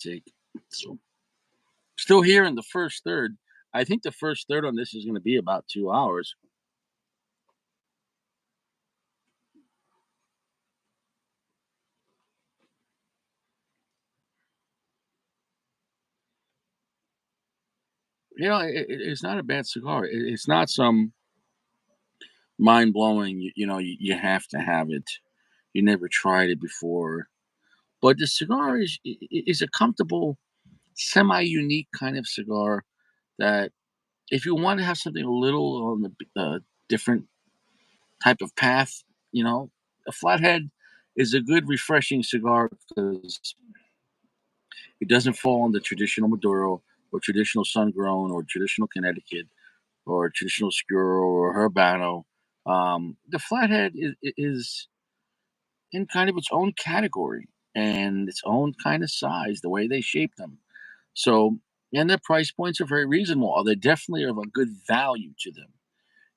take. So still here in the first third. I think the first third on this is going to be about 2 hours. It's not a bad cigar. It's not some mind blowing. You have to have it. You never tried it before, but the cigar is a comfortable, semi unique kind of cigar that if you want to have something a little on the different type of path, a flathead is a good refreshing cigar because it doesn't fall on the traditional Maduro or traditional sun grown or traditional Connecticut or traditional Skuro or Habano. The flathead is in kind of its own category and its own kind of size, the way they shape them. So, and their price points are very reasonable. They definitely have a good value to them.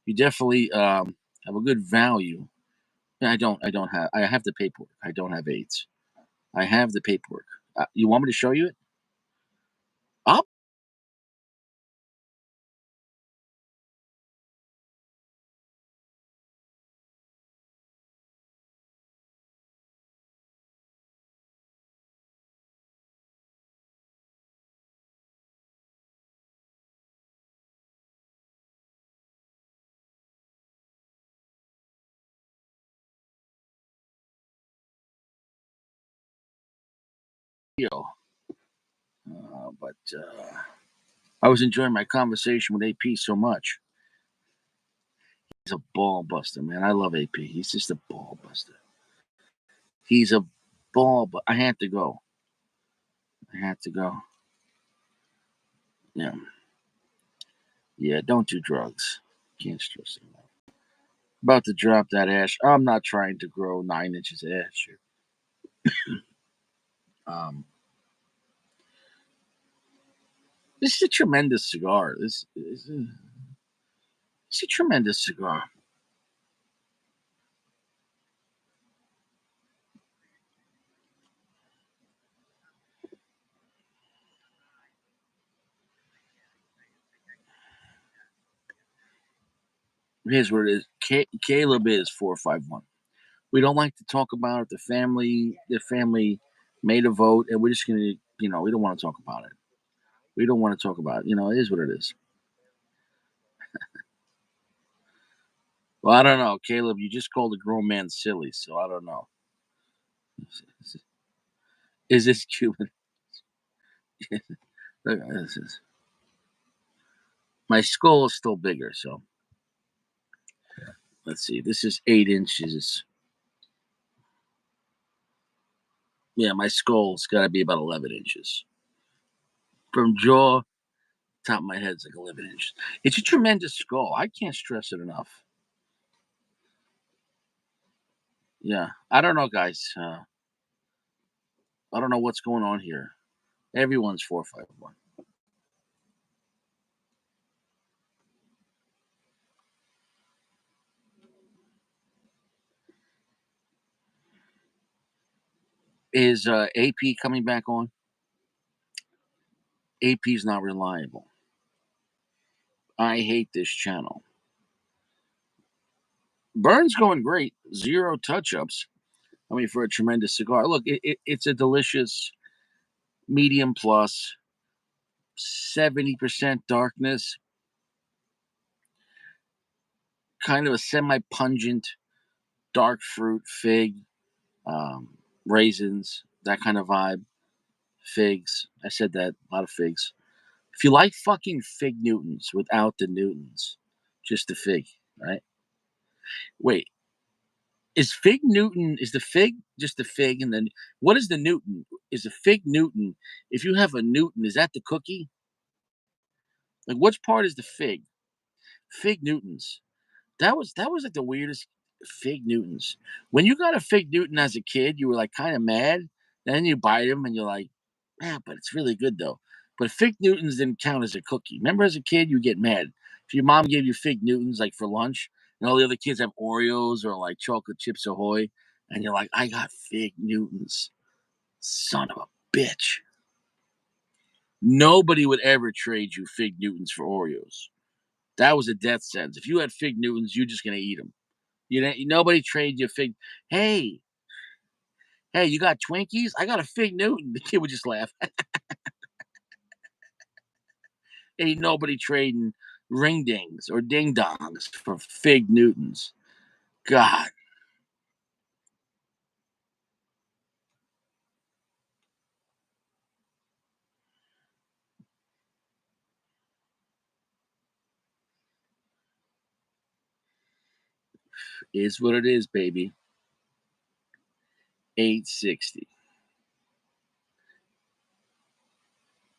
You definitely have a good value. I have the paperwork. I don't have AIDS. I have the paperwork. You want me to show you it? Up? But I was enjoying my conversation with AP so much. He's a ball buster, man. I love AP. He's just a ball buster. He's a but I had to go. I had to go. Yeah. Yeah, don't do drugs. Can't stress it enough. About to drop that ash. I'm not trying to grow 9 inches of ash here. Um, this is a tremendous cigar. It's a tremendous cigar. Here's what it is. Caleb is 451. We don't like to talk about it. The family made a vote, and we're just gonna, we don't want to talk about it. We don't want to talk about it. It is what it is. Well, I don't know, Caleb. You just called a grown man silly, so I don't know. Is this Cuban? My skull is still bigger, so let's see. This is 8 inches. Yeah, my skull's got to be about 11 inches from jaw. Top of my head's like 11 inches. It's a tremendous skull. I can't stress it enough. Yeah, I don't know, guys. I don't know what's going on here. Everyone's 451. Is AP coming back on? AP's not reliable. I hate this channel. Burns going great. Zero touch ups. I mean, for a tremendous cigar. Look, it's a delicious medium plus, 70% darkness, kind of a semi pungent dark fruit, fig, um, raisins, that kind of vibe. Figs. I said that. A lot of figs. If you like fucking fig Newtons without the Newtons, just the fig, right? Wait, is the fig just the fig? And then what is the Newton? Is a fig Newton? If you have a Newton, is that the cookie? Like, which part is the fig? Fig Newtons. That was like the weirdest fig Newtons. When you got a fig Newton as a kid, you were like kind of mad. Then you bite them and you're like, yeah, but it's really good though. But fig Newtons didn't count as a cookie. Remember as a kid, you get mad if your mom gave you fig Newtons like for lunch, and all the other kids have Oreos or like chocolate chips Ahoy, and you're like, I got fig Newtons, son of a bitch. Nobody would ever trade you Fig Newtons for Oreos. That was a death sentence. If you had Fig Newtons, you're just gonna eat them. You know, nobody trade you Fig. Hey, hey, you got Twinkies? I got a Fig Newton. The kid would just laugh. Ain't nobody trading ring dings or ding dongs for Fig Newtons. God, is what it is, baby. 860.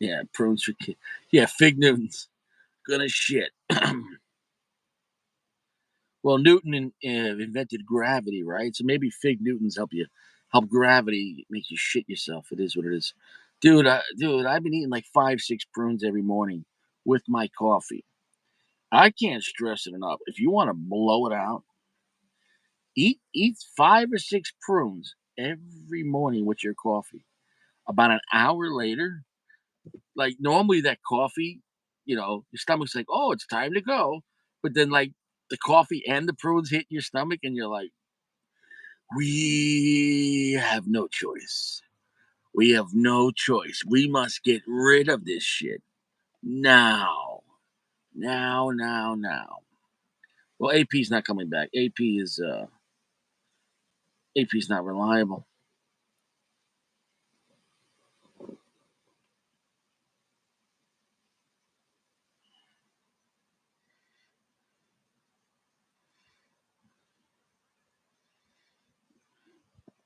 Yeah, prunes for kids. Yeah, Fig Newtons. Gonna shit. Well, Newton invented gravity, right? So maybe Fig Newtons help gravity make you shit yourself. It is what it is, dude. I've been eating like 5, 6 prunes every morning with my coffee. I can't stress it enough. If you want to blow it out, eat 5 or 6 prunes every morning with your coffee. About an hour later, like normally that coffee, your stomach's like, oh, it's time to go. But then like the coffee and the prunes hit your stomach, and you're like, we have no choice. We have no choice. We must get rid of this shit now. Now, now, now. Well, AP's not coming back. AP's not reliable.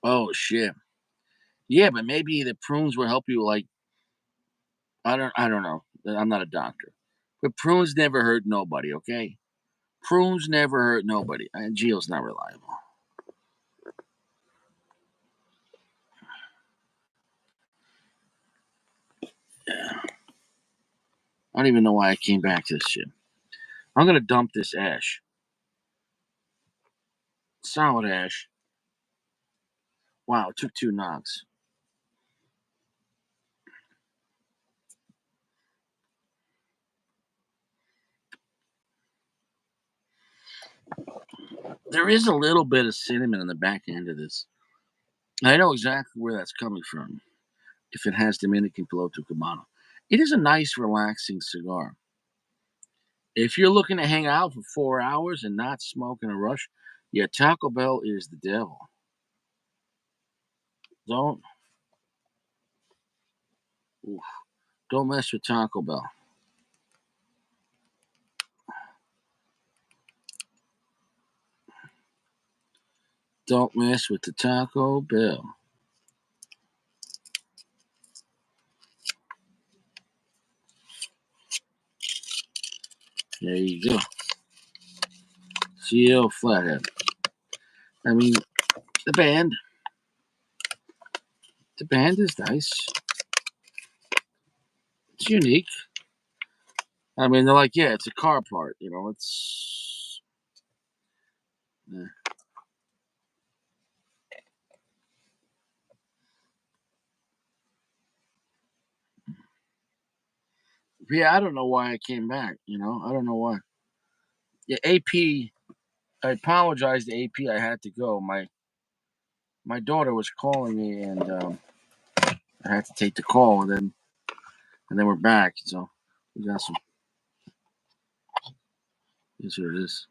Oh shit. Yeah, but maybe the prunes will help you. Like I don't know. I'm not a doctor, but prunes never hurt nobody. Okay, prunes never hurt nobody. And Gio's not reliable. Yeah. I don't even know why I came back to this shit. I'm gonna dump this ash. Solid ash. Wow, it took 2 knocks. There is a little bit of cinnamon on the back end of this. I know exactly where that's coming from. If it has Dominican Piloto Cubano, it is a nice, relaxing cigar. If you're looking to hang out for 4 hours and not smoke in a rush, yeah, Taco Bell is the devil. Don't oof, don't mess with Taco Bell. Don't mess with the Taco Bell. There you go. CL Flathead. I mean, the band. The band is nice. It's unique. I mean, they're like, yeah, it's a car part. It's. Yeah. Yeah, I don't know why I came back. I don't know why. Yeah, AP. I apologize to AP. I had to go. My daughter was calling me, and I had to take the call, and then we're back. So we got some. Here's what it is.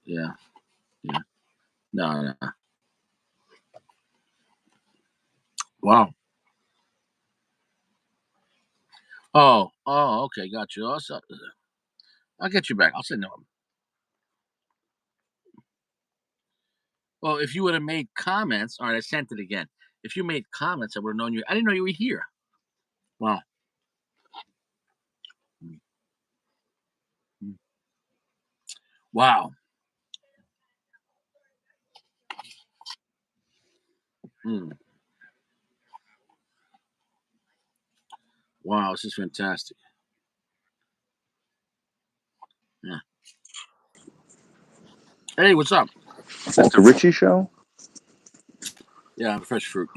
Yeah, yeah. No, no, no. Wow. Oh. Okay, got you. I'll get you back. I'll send them. Well, if you would have made comments, all right, I sent it again. If you made comments, I would have known you. I didn't know you were here. Wow. Mm, mm. Wow. Mm. Wow. This is fantastic. Yeah. Hey, what's up? That's the Richie Show. Yeah, fresh fruit.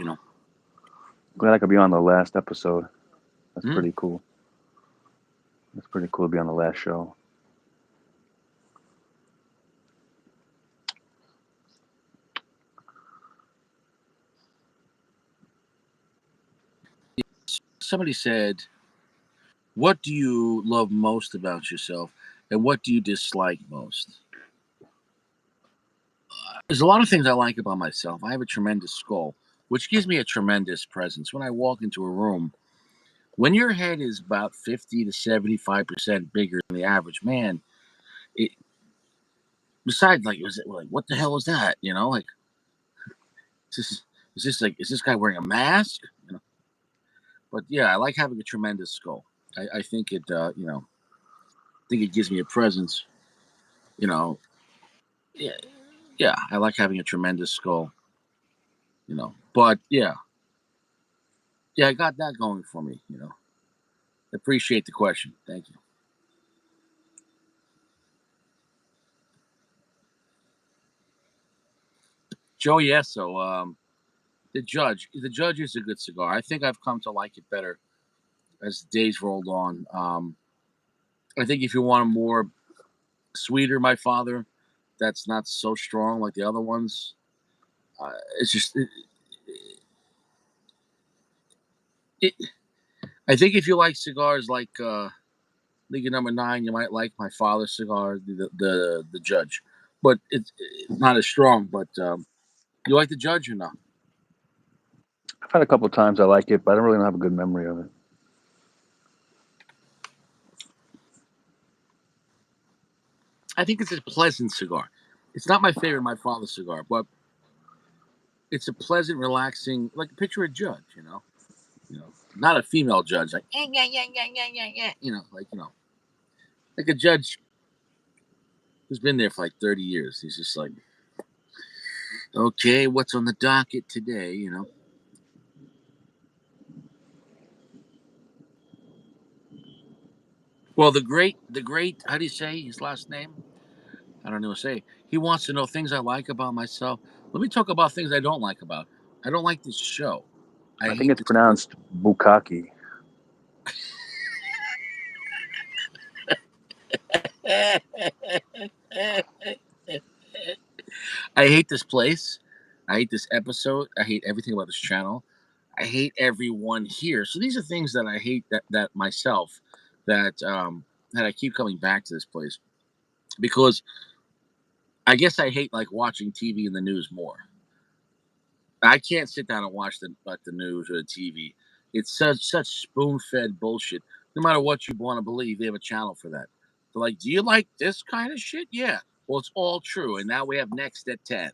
Glad I could be on the last episode. That's pretty cool. That's pretty cool to be on the last show. Somebody said, "What do you love most about yourself, and what do you dislike most?" There's a lot of things I like about myself. I have a tremendous skull, which gives me a tremendous presence. When I walk into a room, when your head is about 50 to 75% bigger than the average man, it, besides, like, was it like, what the hell is that? Like, is this guy wearing a mask? But yeah, I like having a tremendous skull. I think it, think it gives me a presence. You know, yeah, yeah. I like having a tremendous skull. But yeah, yeah, I got that going for me. Appreciate the question. Thank you. Joe Yeso, the Judge is a good cigar. I think I've come to like it better as the days rolled on. I think if you want a more sweeter, my father, that's not so strong like the other ones. It's just, it, I think if you like cigars like League of Number Nine, you might like my father's cigar, the Judge, but it's not as strong. But you like the Judge or not? I've had a couple of times I like it, but I don't really have a good memory of it. I think it's a pleasant cigar. It's not my favorite, my father's cigar, but it's a pleasant, relaxing, like picture a judge, not a female judge, like yeah, yeah, yeah, yeah, yeah, yeah, like a judge who's been there for like 30 years. He's just like, okay, what's on the docket today? Well, the great, how do you say his last name? I don't know what to say. He wants to know things I like about myself. Let me talk about things I don't like about. I don't like this show. I I think hate it's this place. pronounced Bukaki. I hate this place. I hate this episode. I hate everything about this channel. I hate everyone here. So these are things that I hate that myself that I keep coming back to this place because I guess I hate like watching TV and the news more. I can't sit down and watch the news or the TV. It's such spoon fed bullshit. No matter what you want to believe, they have a channel for that. They're like, "Do you like this kind of shit?" Yeah. Well, it's all true. And now we have Next at 10.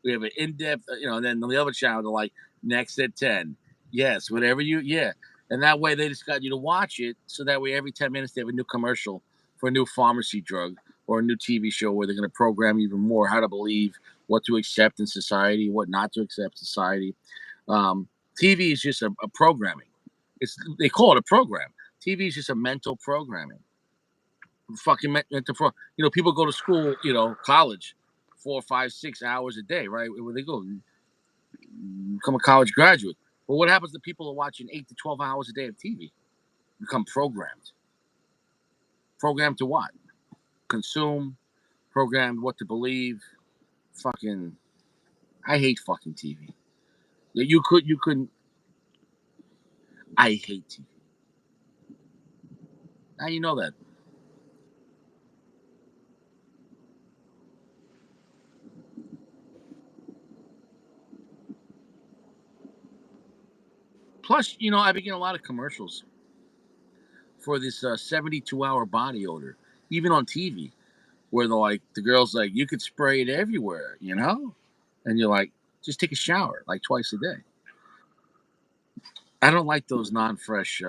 We have an in depth, and then on the other channel, they're like, Next at 10. Yes, whatever yeah. And that way they just got you to watch it. So that way every 10 minutes they have a new commercial for a new pharmacy drug or a new TV show where they're going to program even more how to believe, what to accept in society, what not to accept in society. Um, TV is just a programming. They call it a program. TV is just a mental programming. Fucking mental people go to school, college, 4, 5, 6 hours a day, right? Where they go, become a college graduate. But what happens to people who are watching 8 to 12 hours a day of TV? Become programmed. Programmed to what? Consume. Programmed what to believe. Fucking. I hate fucking TV. You couldn't. I hate TV. How you know that? Plus, I've been getting a lot of commercials for this 72-hour body odor, even on TV, where the girl's like, you could spray it everywhere, and you're like, just take a shower like twice a day. I don't like those non-fresh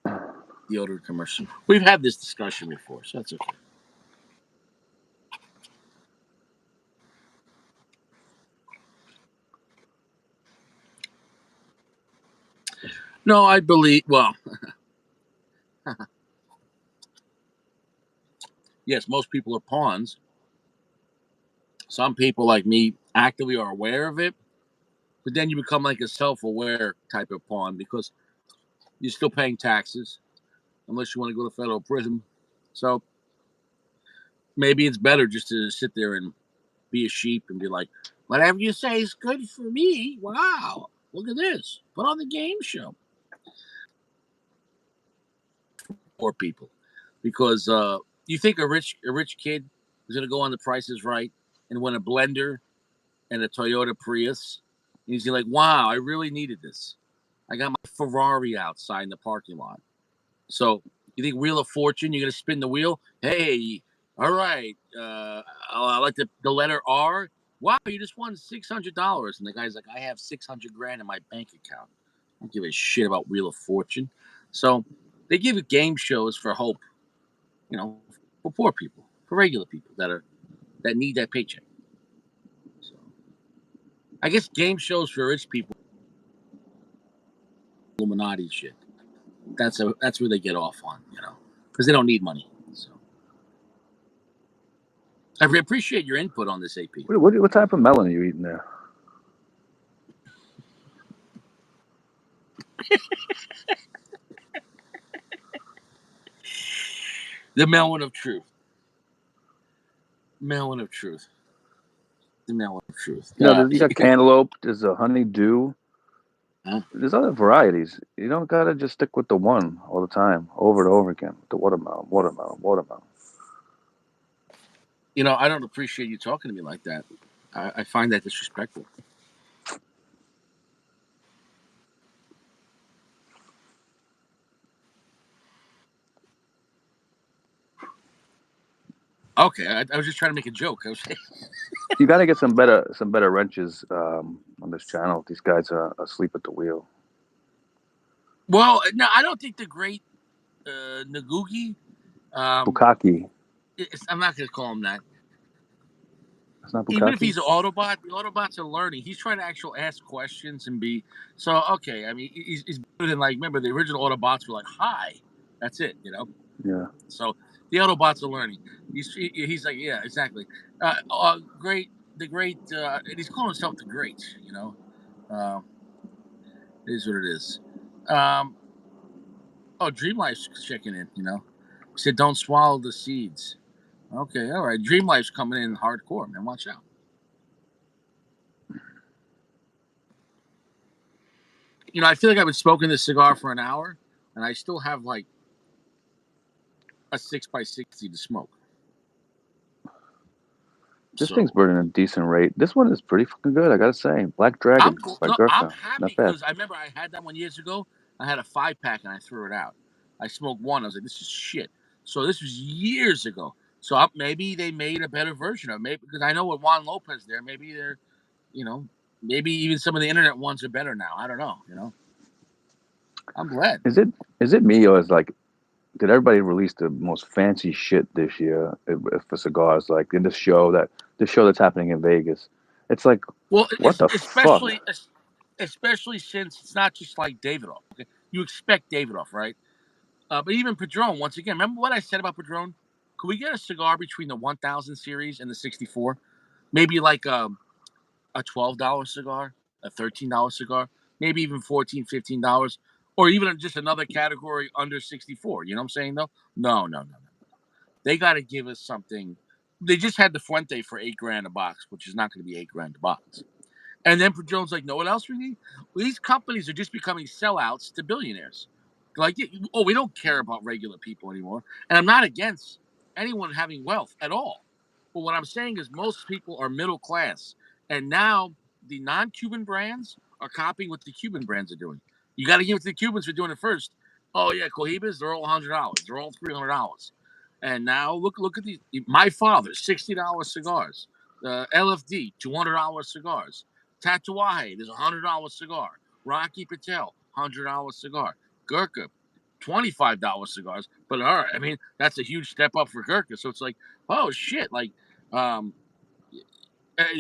deodorant commercials. We've had this discussion before, so that's okay. No, I believe. Well, yes, most people are pawns. Some people like me actively are aware of it, but then you become like a self-aware type of pawn because You're still paying taxes unless you want to go to federal prison. So maybe it's better just to sit there and be a sheep and be like, whatever you say is good for me. Wow. Look at this. Put on the game show. Poor people. Because you think a rich kid is gonna go on The Price is Right and win a blender and a Toyota Prius. And he's like, wow, I really needed this. I got my Ferrari outside in the parking lot. So you think Wheel of Fortune, you're gonna spin the wheel? Hey, all right. I like the letter R. Wow, you just won $600. And the guy's like, I have 600 grand in my bank account. I don't give a shit about Wheel of Fortune. So they give it game shows for hope, for poor people, for regular people that need that paycheck. So I guess game shows for rich people, Illuminati shit. That's where they get off on, because they don't need money. So I appreciate your input on this, AP. What type of melon are you eating there? The melon of truth. Melon of truth. The melon of truth. You got cantaloupe. There's a honeydew. Huh? There's other varieties. You don't gotta just stick with the one all the time, over and over again. The watermelon. I don't appreciate you talking to me like that. I find that disrespectful. Okay, I was just trying to make a joke. You got to get some better wrenches on this channel. These guys are asleep at the wheel. Well, no, I don't think the great Nagugi. Bukaki. I'm not going to call him that. It's not Bukaki? Even if he's an Autobot, the Autobots are learning. He's trying to actually ask questions and be so. Okay, I mean, he's better than remember the original Autobots were like, "Hi," that's it, Yeah. So the Autobots are learning. He's like, yeah, exactly. Great, the great, and he's calling himself the great. It is what it is. Dream Life's checking in. He said, "Don't swallow the seeds." Okay, all right. Dream Life's coming in hardcore, man. Watch out. I feel like I've been smoking this cigar for an hour, and I still have like a 6x60 to smoke. This thing's burning a decent rate. This one is pretty fucking good, I gotta say. Black Dragon by Gurkha. I'm happy because I remember I had that one years ago. I had a 5-pack and I threw it out. I smoked one. I was like, this is shit. So this was years ago. So maybe they made a better version of it. Maybe because I know with Juan Lopez there, maybe they're, maybe even some of the internet ones are better now. I don't know. I'm glad. Is it me or is did everybody release the most fancy shit this year for cigars? Like in this show that's happening in Vegas, it's like, what the fuck? Especially since it's not just like Davidoff. Okay, you expect Davidoff, right? But even Padron, once again, remember what I said about Padron? Could we get a cigar between the 1000 series and the 64? Maybe like a $12 cigar, a $13 cigar, maybe even $14, $15, or even just another category under 64. You know what I'm saying, though? No. They got to give us something. They just had the Fuente for $8,000 a box, which is not going to be $8,000 a box. And then Padron's like, know what else we need? Well, these companies are just becoming sellouts to billionaires. Like, we don't care about regular people anymore. And I'm not against anyone having wealth at all. But what I'm saying is most people are middle class. And now the non-Cuban brands are copying what the Cuban brands are doing. You got to give it to the Cubans for doing it first. Oh, yeah, Cohibas, they're all $100. They're all $300. And now look at these. My Father, $60 cigars. LFD, $200 cigars. Tatuaje, there's a $100 cigar. Rocky Patel, $100 cigar. Gurkha, $25 cigars. But all right, I mean, that's a huge step up for Gurkha. So it's like, oh shit. Like, the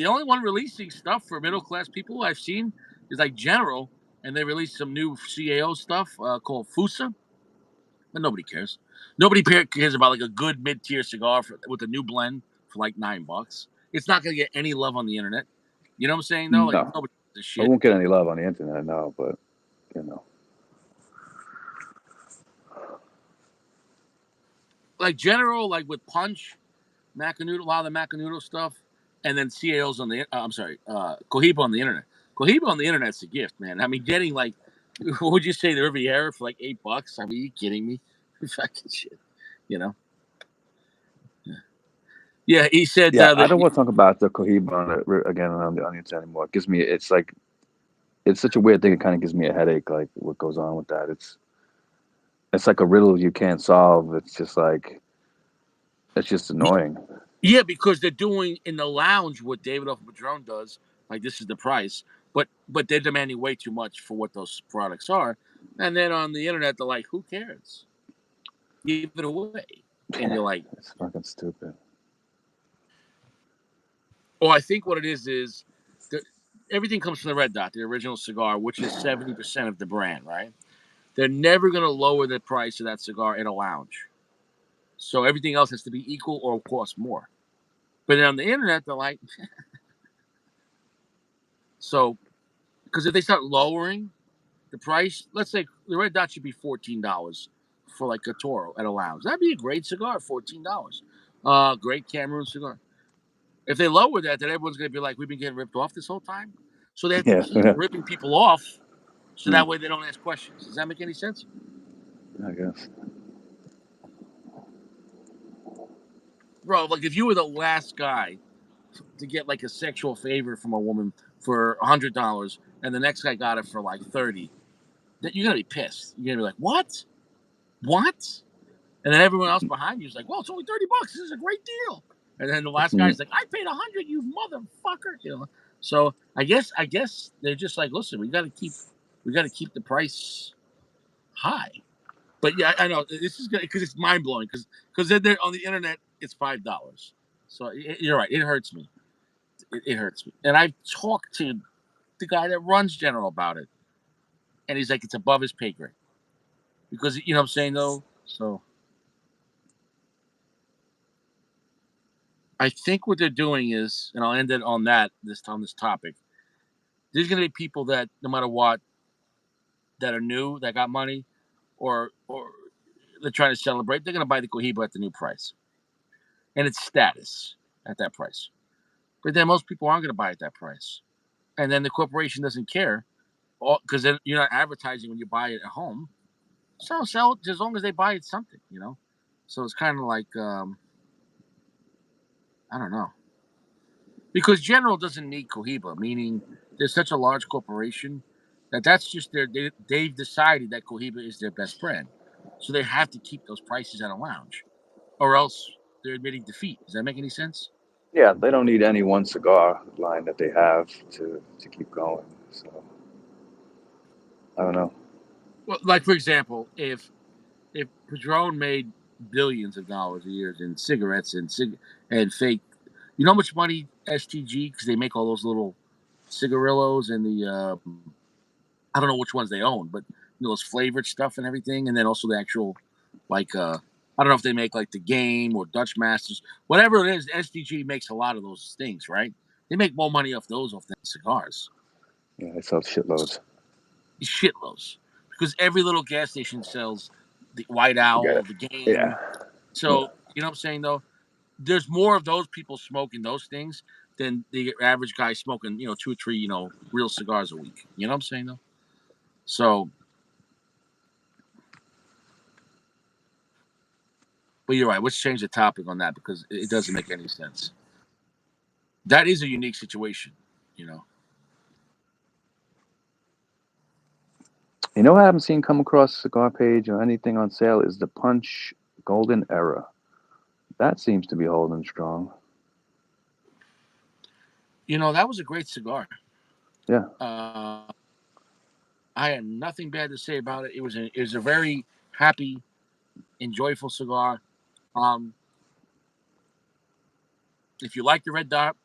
only one releasing stuff for middle class people I've seen is like General, and they released some new CAO stuff called Fusa. But nobody cares. Nobody cares about like a good mid-tier cigar with a new blend for like $9. It's not gonna get any love on the internet. You know what I'm saying? Though, No. like nobody gives a shit. I won't get any love on the internet now, but like General, like with Punch, Macanudo, a lot of the Macanudo stuff, and then CAOs on the. I'm sorry, Cohiba on the internet. Cohiba on the internet's a gift, man. I mean, getting like, what would you say, the Riviera for like $8? I mean, are you kidding me? Fucking shit, you know. Yeah, he said. Yeah, I don't want to talk about the Cohiba again on the internet anymore. It gives me, it's like, it's such a weird thing. It kind of gives me a headache, like what goes on with that. It's like a riddle you can't solve. It's just like, it's just annoying. Yeah, because they're doing in the lounge what David off Padron does. Like, this is the price, but they're demanding way too much for what those products are. And then on the internet, they're like, "Who cares? Give it away." And you're like, it's fucking stupid. "Oh, I think what it is that everything comes from the Red Dot, the original cigar, which is 70% of the brand, right? They're never going to lower the price of that cigar in a lounge, so everything else has to be equal or cost more. But then on the internet, they're like, so because if they start lowering the price, let's say the Red Dot should be $14 for like a Toro at a lounge. That'd be a great cigar, $14. Great Cameroon cigar. If they lower that, then everyone's gonna be like, "We've been getting ripped off this whole time." So they have to keep ripping people off, so that way they don't ask questions. Does that make any sense? I guess. Bro, like if you were the last guy to get like a sexual favor from a woman for $100, and the next guy got it for like 30, that you're gonna be pissed. You're gonna be like, "What? What?" And then everyone else behind you is like, "Well, it's only $30. This is a great deal." And then the last guy's like, "I paid 100, you motherfucker." You know. So I guess they're just like, "Listen, we got to keep the price high." But yeah, I know this is good because it's mind blowing because they're on the internet it's $5. So you're right, it hurts me. It hurts me. And I've talked to the guy that runs General about it, and he's like, it's above his pay grade because you know what I'm saying though. So I think what they're doing is, and I'll end it on this topic. There's going to be people that, no matter what, that are new, that got money, or they're trying to celebrate. They're going to buy the Cohiba at the new price, and it's status at that price. But then most people aren't going to buy at that price, and then the corporation doesn't care because you're not advertising when you buy it at home. So sell it as long as they buy it something, you know. So it's kind of like I don't know. Because General doesn't need Cohiba, meaning they're such a large corporation that's just they've decided that Cohiba is their best brand. So they have to keep those prices at a lounge, or else they're admitting defeat. Does that make any sense? Yeah, they don't need any one cigar line that they have to keep going. So I don't know. Well, like for example, if Padron made billions of dollars a year in cigarettes and fake, you know how much money STG, because they make all those little cigarillos and the I don't know which ones they own, but those flavored stuff and everything, and then also the actual like I don't know if they make like the Game or Dutch Masters, whatever it is. STG makes a lot of those things, right? They make more money off than cigars. Yeah, they sell shitloads. Shitloads, because every little gas station sells the White Owl, the Game. Yeah. So you know what I'm saying though. There's more of those people smoking those things than the average guy smoking, 2 or 3, real cigars a week. You know what I'm saying though. So, but you're right. Let's change the topic on that because it doesn't make any sense. That is a unique situation, you know. You know what I haven't seen come across the cigar page or anything on sale is the Punch Golden Era. That seems to be holding strong. That was a great cigar. Yeah. I had nothing bad to say about it. It was a very happy and joyful cigar. If you like the Red Dot,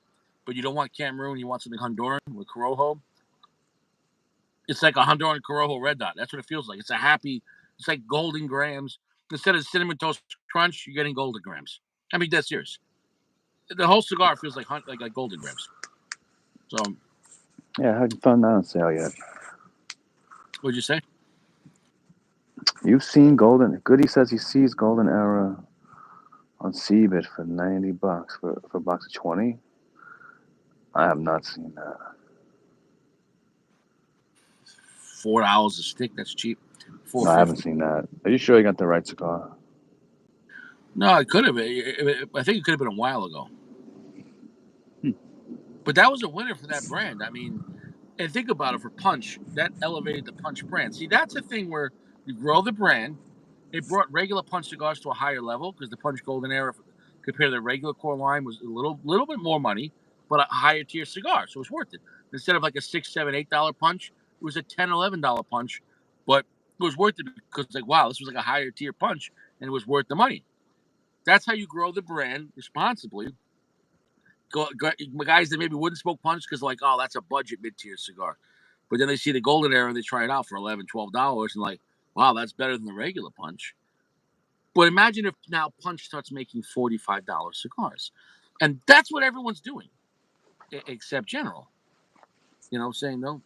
but you don't want Cameroon, you want something Honduran with Corojo, it's like a Honduran Corojo Red Dot. That's what it feels like. It's like Golden Grams. Instead of Cinnamon Toast Crunch, you're getting Golden Grams. I mean, that's serious. The whole cigar feels like Golden Grams. So, yeah, I haven't found that on sale yet. What'd you say? You've seen Golden. Goody says he sees Golden Era On Seabit for $90 for a box of 20. I have not seen that. $4 a stick. That's cheap. No, I haven't $4.50. seen that. Are you sure you got the right cigar? No, it could have. I think it could have been a while ago. But that was a winner for that brand. I mean, and think about it, for Punch, that elevated the Punch brand. See, that's a thing where you grow the brand. It brought regular Punch cigars to a higher level because the Punch Golden Era, compared to the regular core line, was a little bit more money, but a higher tier cigar, so it was worth it. Instead of like a $6, $7, $8 Punch, it was a $10, $11 Punch, but it was worth it because like, wow, this was like a higher tier Punch, and it was worth the money. That's how you grow the brand responsibly. Guys that maybe wouldn't smoke Punch because like, oh, that's a budget mid-tier cigar, but then they see the Golden Era and they try it out for $11, $12 and like, wow, that's better than the regular Punch. But imagine if now Punch starts making $45 cigars, and that's what everyone's doing, except General. You know, saying no,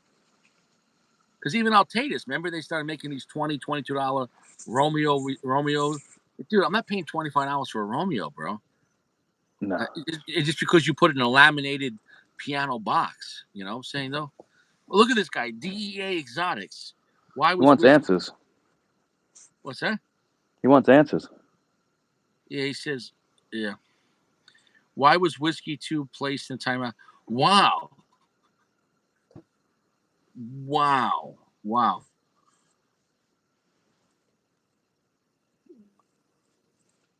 because even Altatus, remember they started making these $20, $22 Romeo. Dude, I'm not paying $25 for a Romeo, bro. No. It's just because you put it in a laminated piano box. You know, saying no. Well, look at this guy, DEA Exotics. Why He was wants whiskey? answers. What's that? He wants answers. Yeah, he says, yeah. Why was Whiskey 2 placed in timeout? Wow. Wow. Wow.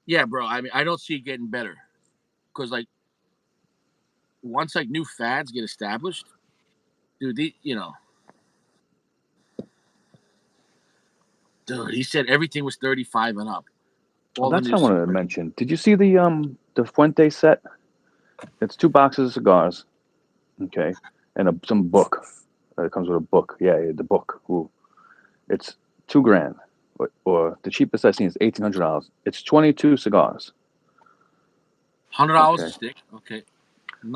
Yeah, bro. I mean, I don't see it getting better. Because, like, once, like, new fads get established, dude, dude, he said everything was 35 and up. Well, All the that's new what I wanted to cigars. mention. Did you see the Fuente set? It's 2 boxes of cigars, okay, and some book. It comes with a book. Yeah, the book. Ooh. It's $2,000, or the cheapest I've seen is $1,800. It's 22 cigars. $100 a Okay, stick. Okay.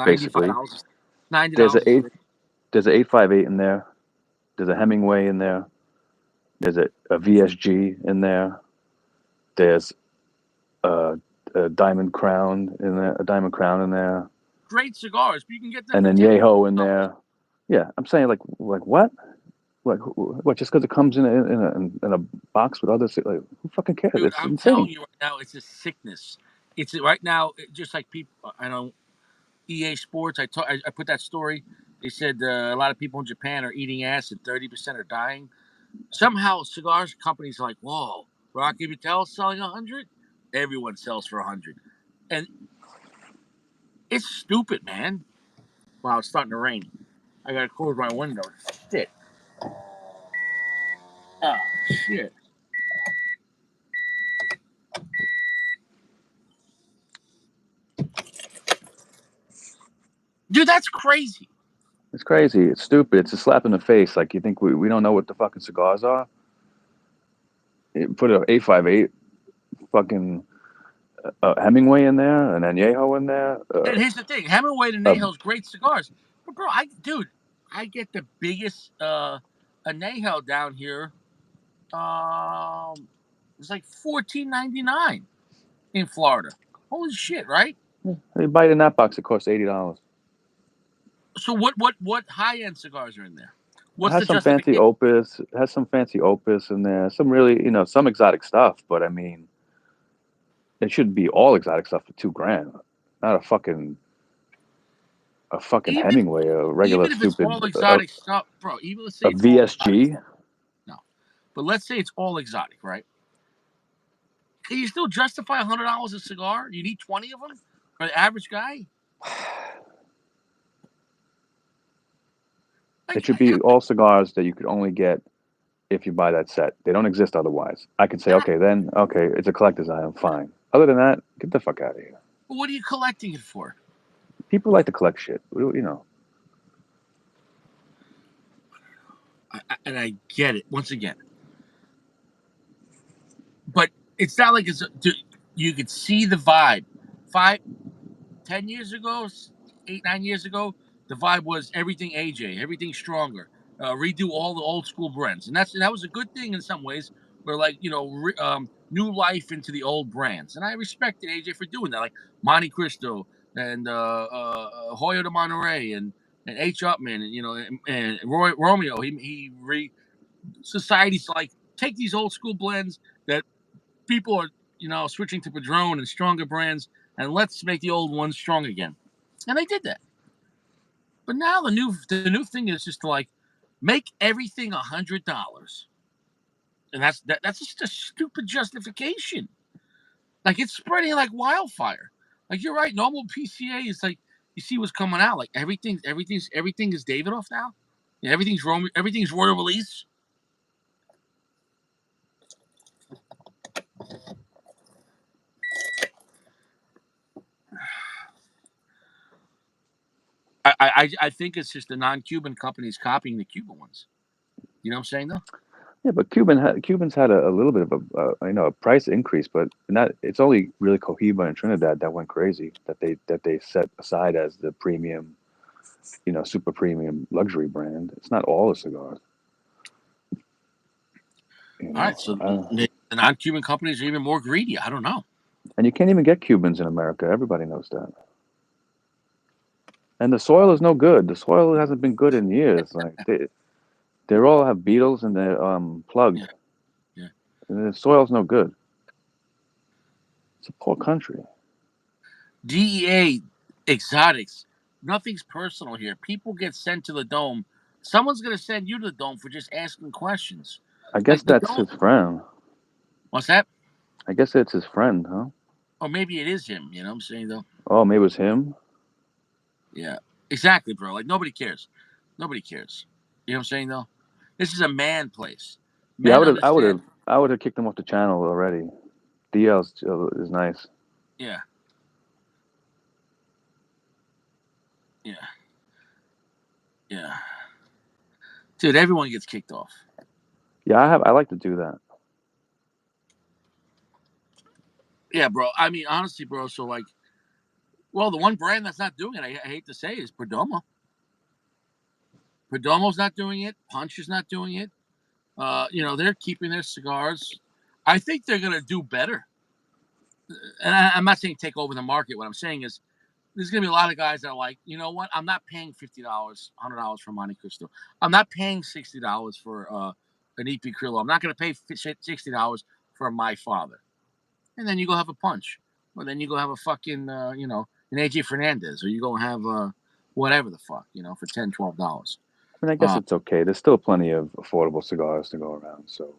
basically. $95 a stick. $90 There's a a eight. stick. There's an 858 in there. There's a Hemingway in there. There's a VSG in there. There's a Diamond Crown in there. A Diamond Crown in there. Great cigars, but you can get them And for then 10 Yeho in dollars. there. Yeah, I'm saying like what? Like what? Just because it comes in a box with others, like who fucking cares? Dude, It's I'm telling insane. you right now, it's a sickness. It's right now, just like people. I know EA Sports. I put that story. They said a lot of people in Japan are eating ass and 30% are dying. Somehow, cigars companies are like, whoa, Rocky Patel selling 100. Everyone sells for 100, and it's stupid, man. Wow, it's starting to rain. I gotta close my window. Shit. Ah, shit. Dude, that's crazy. It's crazy. It's stupid. It's a slap in the face. Like you think we don't know what the fucking cigars are? Put an 858 fucking Hemingway in there, and Añejo in there. And here's the thing: Hemingway and Uh, Añejo's great cigars, but bro, I get the biggest Añejo down here. It's like $14.99 in Florida. Holy shit, right? you buy it in that box, it costs $80. So what high end cigars are in there? It What's has the some fancy justification? opus. It has some fancy opus in there. Some really, some exotic stuff. But I mean, it should be all exotic stuff for $2,000, not a fucking Even Hemingway, a regular even if it's stupid all exotic stuff, bro. Even let's say a it's all exotic. VSG. No, but let's say it's all exotic, right? Can you still justify $100 a cigar? You need 20 of them for the average guy. It Like, should be all cigars that you could only get if you buy that set. They don't exist otherwise. I could say, and I, okay, it's a collector's item, fine. Other than that, get the fuck out of here. what are you collecting it for? People like to collect shit, And I get it once again, but it's not like you could see the vibe. 5, 10 years ago, 8, 9 years ago, the vibe was everything AJ, everything stronger, redo all the old school brands, and that was a good thing in some ways. Where like new life into the old brands, and I respected AJ for doing that. Like Monte Cristo and Hoyo de Monterrey and H. Upman, and and Roy Romeo. Society's like, take these old school blends that people are switching to Padron and stronger brands, and let's make the old ones strong again. And they did that. But now the new thing is just to like make everything $100, and that's just a stupid justification. Like it's spreading like wildfire. Like you're right, normal PCA is like you see what's coming out. Like everything is Davidoff now. Yeah, everything's Royal Release. I think it's just the non-Cuban companies copying the Cuban ones. You know what I'm saying though? Yeah, but Cubans had a little bit of a price increase, but not. It's only really Cohiba and Trinidad that went crazy that they set aside as the premium, super premium luxury brand. It's not all the cigars. All right, so the non-Cuban companies are even more greedy. I don't know. And you can't even get Cubans in America. Everybody knows that. And the soil is no good. The soil hasn't been good in years. Like they all have beetles and they're plugged. Yeah. And the soil's no good. It's a poor country. DEA exotics. Nothing's personal here. People get sent to the dome. Someone's gonna send you to the dome for just asking questions. I guess that's his friend. What's that? I guess it's his friend, huh? Or maybe it is him. You know what I'm saying though? Oh, maybe it was him. Yeah, exactly, bro. Like nobody cares. Nobody cares. You know what I'm saying though? This is a man place. Yeah, Men understand. I would have kicked him off the channel already. DL is nice. Yeah. Yeah. Yeah. Dude, everyone gets kicked off. Yeah, I like to do that. Yeah, bro. I mean, honestly, bro. So like, well, the one brand that's not doing it, I hate to say, is Perdomo. Perdomo's not doing it. Punch is not doing it. They're keeping their cigars. I think they're gonna do better. And I'm not saying take over the market. What I'm saying is there's gonna be a lot of guys that are like, you know what? I'm not paying $50, $100 for Monte Cristo. I'm not paying $60 for an EP Crillo. I'm not gonna pay $60 for my father. And then you go have a punch, or then you go have a fucking an AJ Fernandez, or you go have whatever the fuck, for $10, $12. I mean, I guess it's okay. There's still plenty of affordable cigars to go around, so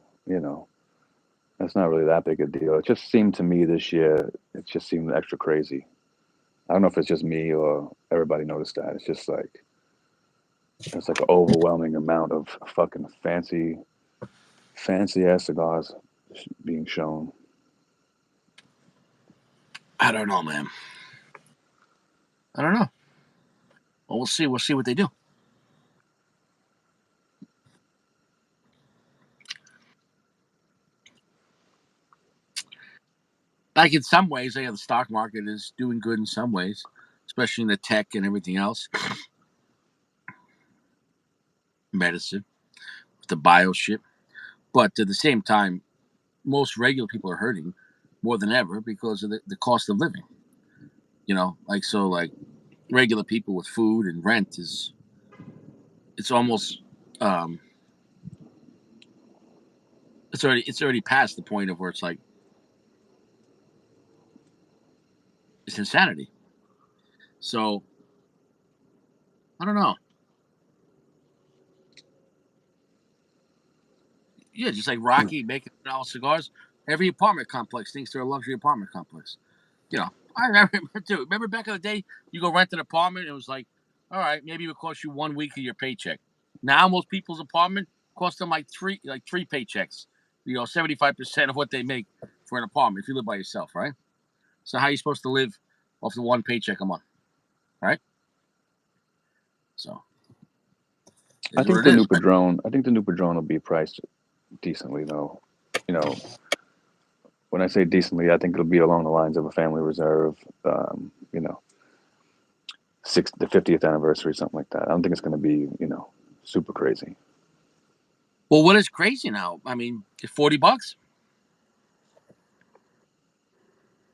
that's not really that big a deal. It just seemed to me this year, it just seemed extra crazy. I don't know if it's just me or everybody noticed that. It's like an overwhelming amount of fucking fancy ass cigars being shown. I don't know, man. I don't know. Well, we'll see. We'll see what they do. Like in some ways, the stock market is doing good in some ways, especially in the tech and everything else. Medicine, the bio shit. But at the same time, most regular people are hurting more than ever because of the cost of living. Like regular people with food and rent it's almost it's already past the point of where it's like it's insanity. So I don't know. Yeah, just like Rocky making cigars, every apartment complex thinks they're a luxury apartment complex. I remember too. Remember back in the day, you go rent an apartment, and it was like, all right, maybe it would cost you 1 week of your paycheck. Now most people's apartment costs them like three paychecks. 75% of what they make for an apartment if you live by yourself, right? So how are you supposed to live off the one paycheck a month, right? So I think the new Padron will be priced decently, though. When I say decently, I think it'll be along the lines of a Family Reserve, the 50th anniversary, something like that. I don't think it's going to be, super crazy. Well, what is crazy now? I mean, $40.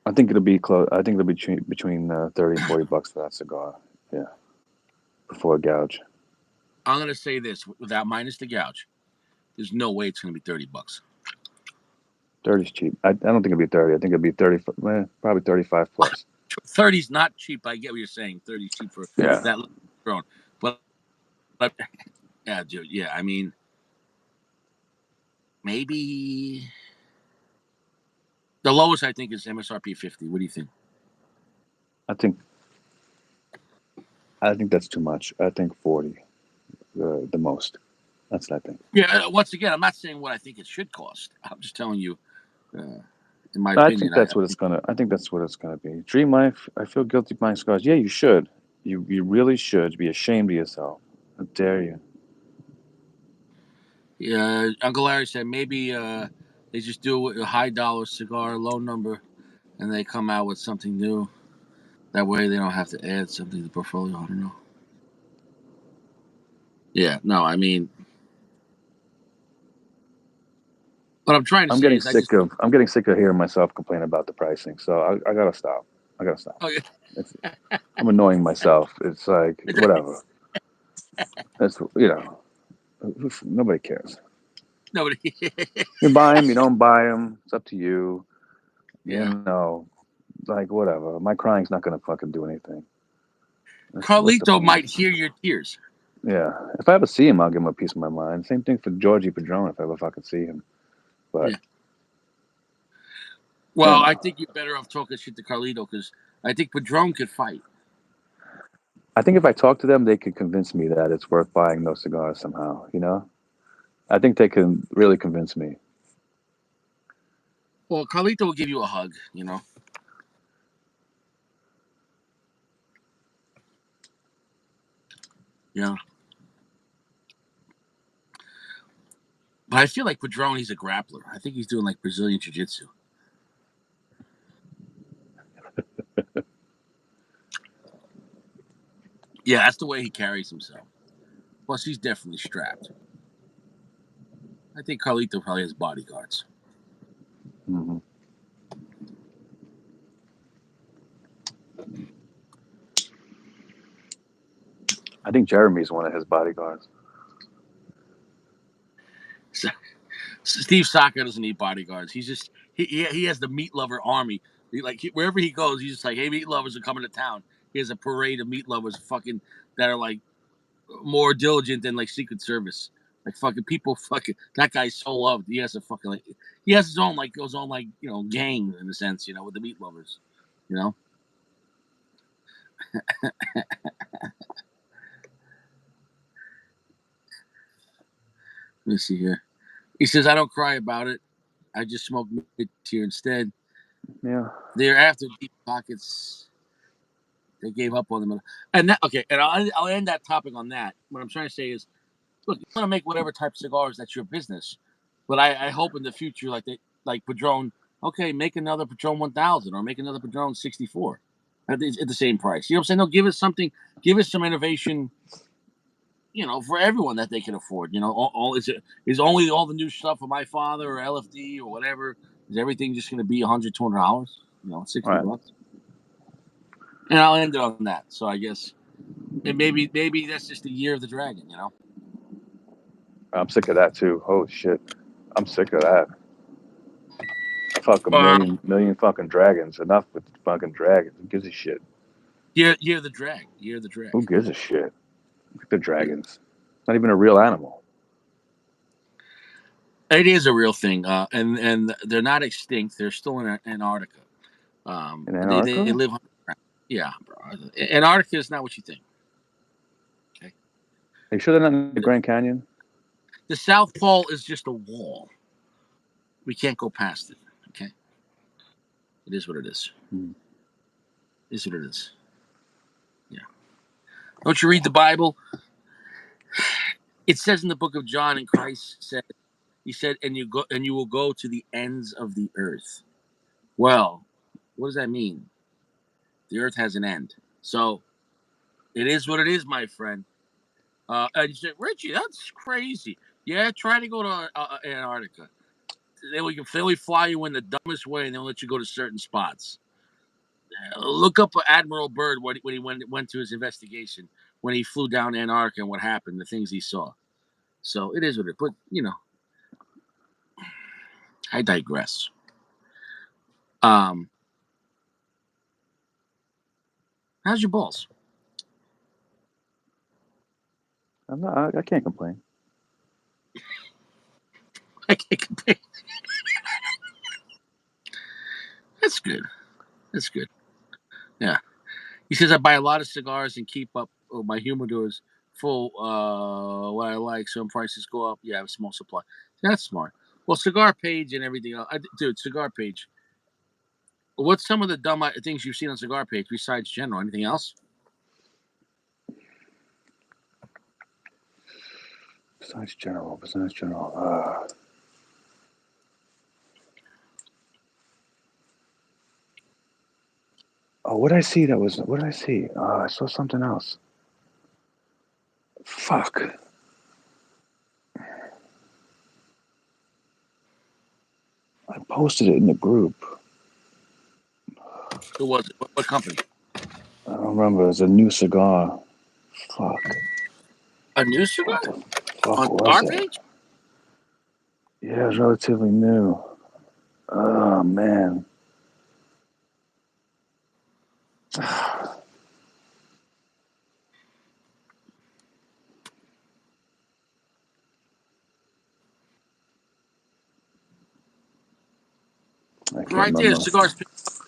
I think it'll be close. I think it'll be between 30 and $40 for that cigar. Yeah, before gouge. I'm gonna say this without minus the gouge. There's no way it's gonna be $30. 30's cheap. I don't think it'll be 30. I think it'll be 30. Probably 35 plus. 30's not cheap. I get what you're saying. 30's cheap for Yeah, that drone, but yeah, dude. Yeah, I mean, maybe the lowest I think is MSRP 50. What do you think? I think that's too much. I think 40, the most. That's what I think. Yeah. Once again, I'm not saying what I think it should cost. I'm just telling you, in my I opinion. think that's what it's gonna. I think that's what it's gonna be. Dream life. I feel guilty buying cigars. Yeah, you should. You really should be ashamed of yourself. How dare you? Yeah, Uncle Larry said maybe they just do a high dollar cigar, low number, and they come out with something new. That way, they don't have to add something to the portfolio. I don't know. Yeah, no, I mean, what I'm trying to I'm say getting is, I just sick of. I'm getting sick of hearing myself complain about the pricing. So I gotta stop. I gotta stop. oh It's, I'm annoying myself. It's like yeah, whatever. That's nobody cares. nobody. You buy them. You don't buy them. It's up to you. You Yeah, know, like whatever. My crying's not gonna fucking do anything. What's the Carlito point? might hear your tears. Yeah. If I ever see him, I'll give him a piece of my mind. Same thing for Georgie Padron if I ever fucking see him. But Yeah. you Well, I know, think you're better off talking shit to Carlito because I think Padron could fight. I think if I talk to them, they could convince me that it's worth buying those cigars somehow. You know, I think they can really convince me. Well, Carlito will give you a hug. Yeah. But I feel like Padron, he's a grappler. I think he's doing like Brazilian Jiu Jitsu. Yeah, that's the way he carries himself. Plus, he's definitely strapped. I think Carlito probably has bodyguards. Hmm. I think Jeremy's one of his bodyguards. So, Steve Saka doesn't need bodyguards. He's just he has the meat lover army. Wherever he goes, he's just like, hey, meat lovers are coming to town. He has a parade of meat lovers fucking that are like more diligent than like Secret Service. Like fucking people fucking that guy's so loved. He has a fucking like he has his own gang in a sense, with the meat lovers. You know? Let me see here. He says, I don't cry about it. I just smoke mid tier instead. Yeah. Thereafter, deep pockets, they gave up on them. And I'll end that topic on that. What I'm trying to say is, look, you want to make whatever type of cigars, that's your business. But I hope in the future, like Padron, okay, make another Padron 1000 or make another Padron 64 at the same price. You know what I'm saying? No, give us something, give us some innovation, for everyone that they can afford. Is only all the new stuff for my father or LFD or whatever. Is everything just going to be $100, $200? All 60 right. bucks. And I'll end it on that. So I guess, and maybe that's just the year of the dragon. I'm sick of that too. Holy shit. I'm sick of that. Fuck a Um, million fucking dragons. Enough with fucking dragons. Who gives a shit? year of the drag. Year of the drag. Who gives a shit? The dragons. Not even a real animal. It is a real thing, and they're not extinct. They're still in Antarctica. In They Antarctica? live underground. Yeah, bro. Antarctica is not what you think. Okay, Are you sure they're not in the Grand Canyon? the South Pole is just a wall. We can't go past it. Okay, it is what it is. Hmm. It is what it is. Yeah. Don't you read the Bible? It says in the book of John, and Christ said, He said, and you will go to the ends of the earth. Well, what does that mean? The earth has an end. So it is what it is, my friend. And you said, Richie, that's crazy. Yeah, try to go to Antarctica. They will fly you in the dumbest way, and they'll let you go to certain spots. Look up Admiral Byrd when he went to his investigation when he flew down Antarctica and what happened, the things he saw. So it is what it. But I digress. How's your balls? I can't complain. I can't compare. That's good. That's good. Yeah. He says I buy a lot of cigars and keep up. My humidor is full. What I like, so when prices go up, yeah, I have a small supply. That's smart. Well, Cigar Page and everything else. Dude, Cigar Page. What's some of the dumb things you've seen on Cigar Page besides General? Anything else? Besides General. What did I see? What did I see? I saw something else. Fuck. I posted it in the group. Who was it? What company? I don't remember. It was a new cigar. Fuck. A new cigar? What the fuck On was Cigar it? Page? Yeah, it was relatively new. Oh, man. I can't Right there, remember. Cigar's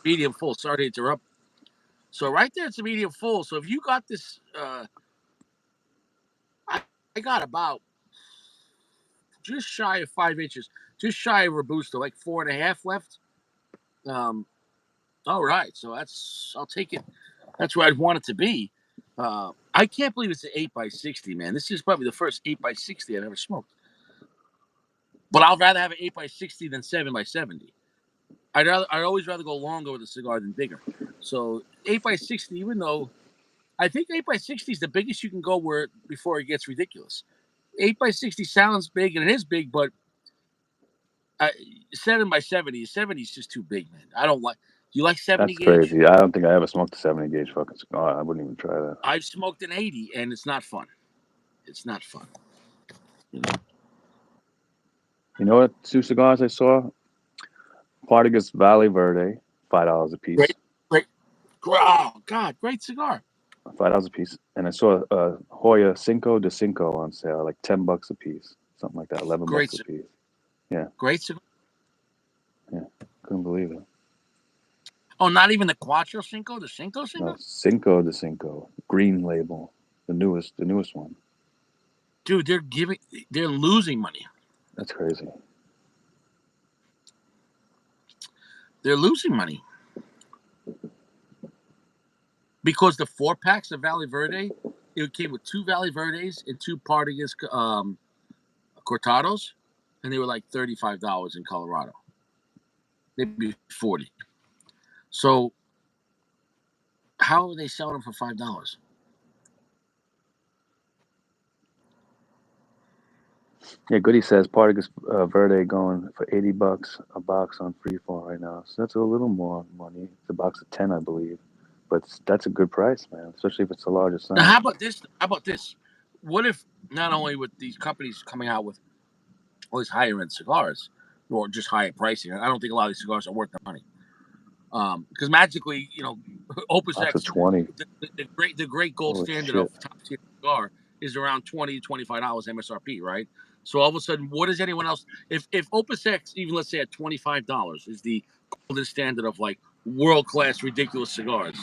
medium full. Sorry to interrupt. So right there, it's a medium full. So if you got this, I got about just shy of 5 inches, just shy of Robusto, like 4.5 left. All right, so I'll take it. That's where I'd want it to be. I can't believe it's an 8x60, man. This is probably the first 8x60 I've ever smoked. But I'd rather have an 8x60 than 7x70. I'd always rather go longer with a cigar than bigger. So 8x60, even though I think 8x60 is the biggest you can go before it gets ridiculous. 8x60 sounds big and it is big, but 7x70, 70 is just too big, man. I don't like. Do you like 70 That's gauge? crazy. I don't think I ever smoked a 70 gauge fucking cigar. I wouldn't even try that. I've smoked an 80, and it's not fun. It's not fun. You know what? Two cigars I saw? Partagas Valley Verde, $5 a piece. Great. Oh God, great cigar. $5 a piece. And I saw a Hoya Cinco de Cinco on sale, like $10 a piece, something like that, 11 Great bucks a cigar. piece. Yeah, Great cigar. yeah, couldn't believe it. Oh, not even the Cuatro Cinco, the Cinco No, Cinco. Cinco de Cinco, green label, the newest one. Dude, they're losing money. That's crazy. They're losing money because the 4 packs of Valley Verde, it came with 2 Valley Verdes and 2 Partagas Cortados, and they were like $35 in Colorado, maybe 40. So how are they selling them for $5? Yeah, Goody says Partagas Verde going for $80 a box on Freeform right now. So that's a little more money. It's a box of 10, I believe. But that's a good price, man, especially if it's a larger Now, size. how about this? How about this? What if not only with these companies coming out with all these higher end cigars or just higher pricing? I don't think a lot of these cigars are worth the money. Because magically, Opus Box of X, 20. the great gold Holy standard shit. of top tier cigar is around $20 to $25 MSRP, right? So all of a sudden, what does anyone else? If Opus X, even let's say at $25, is the golden standard of like world class ridiculous cigars,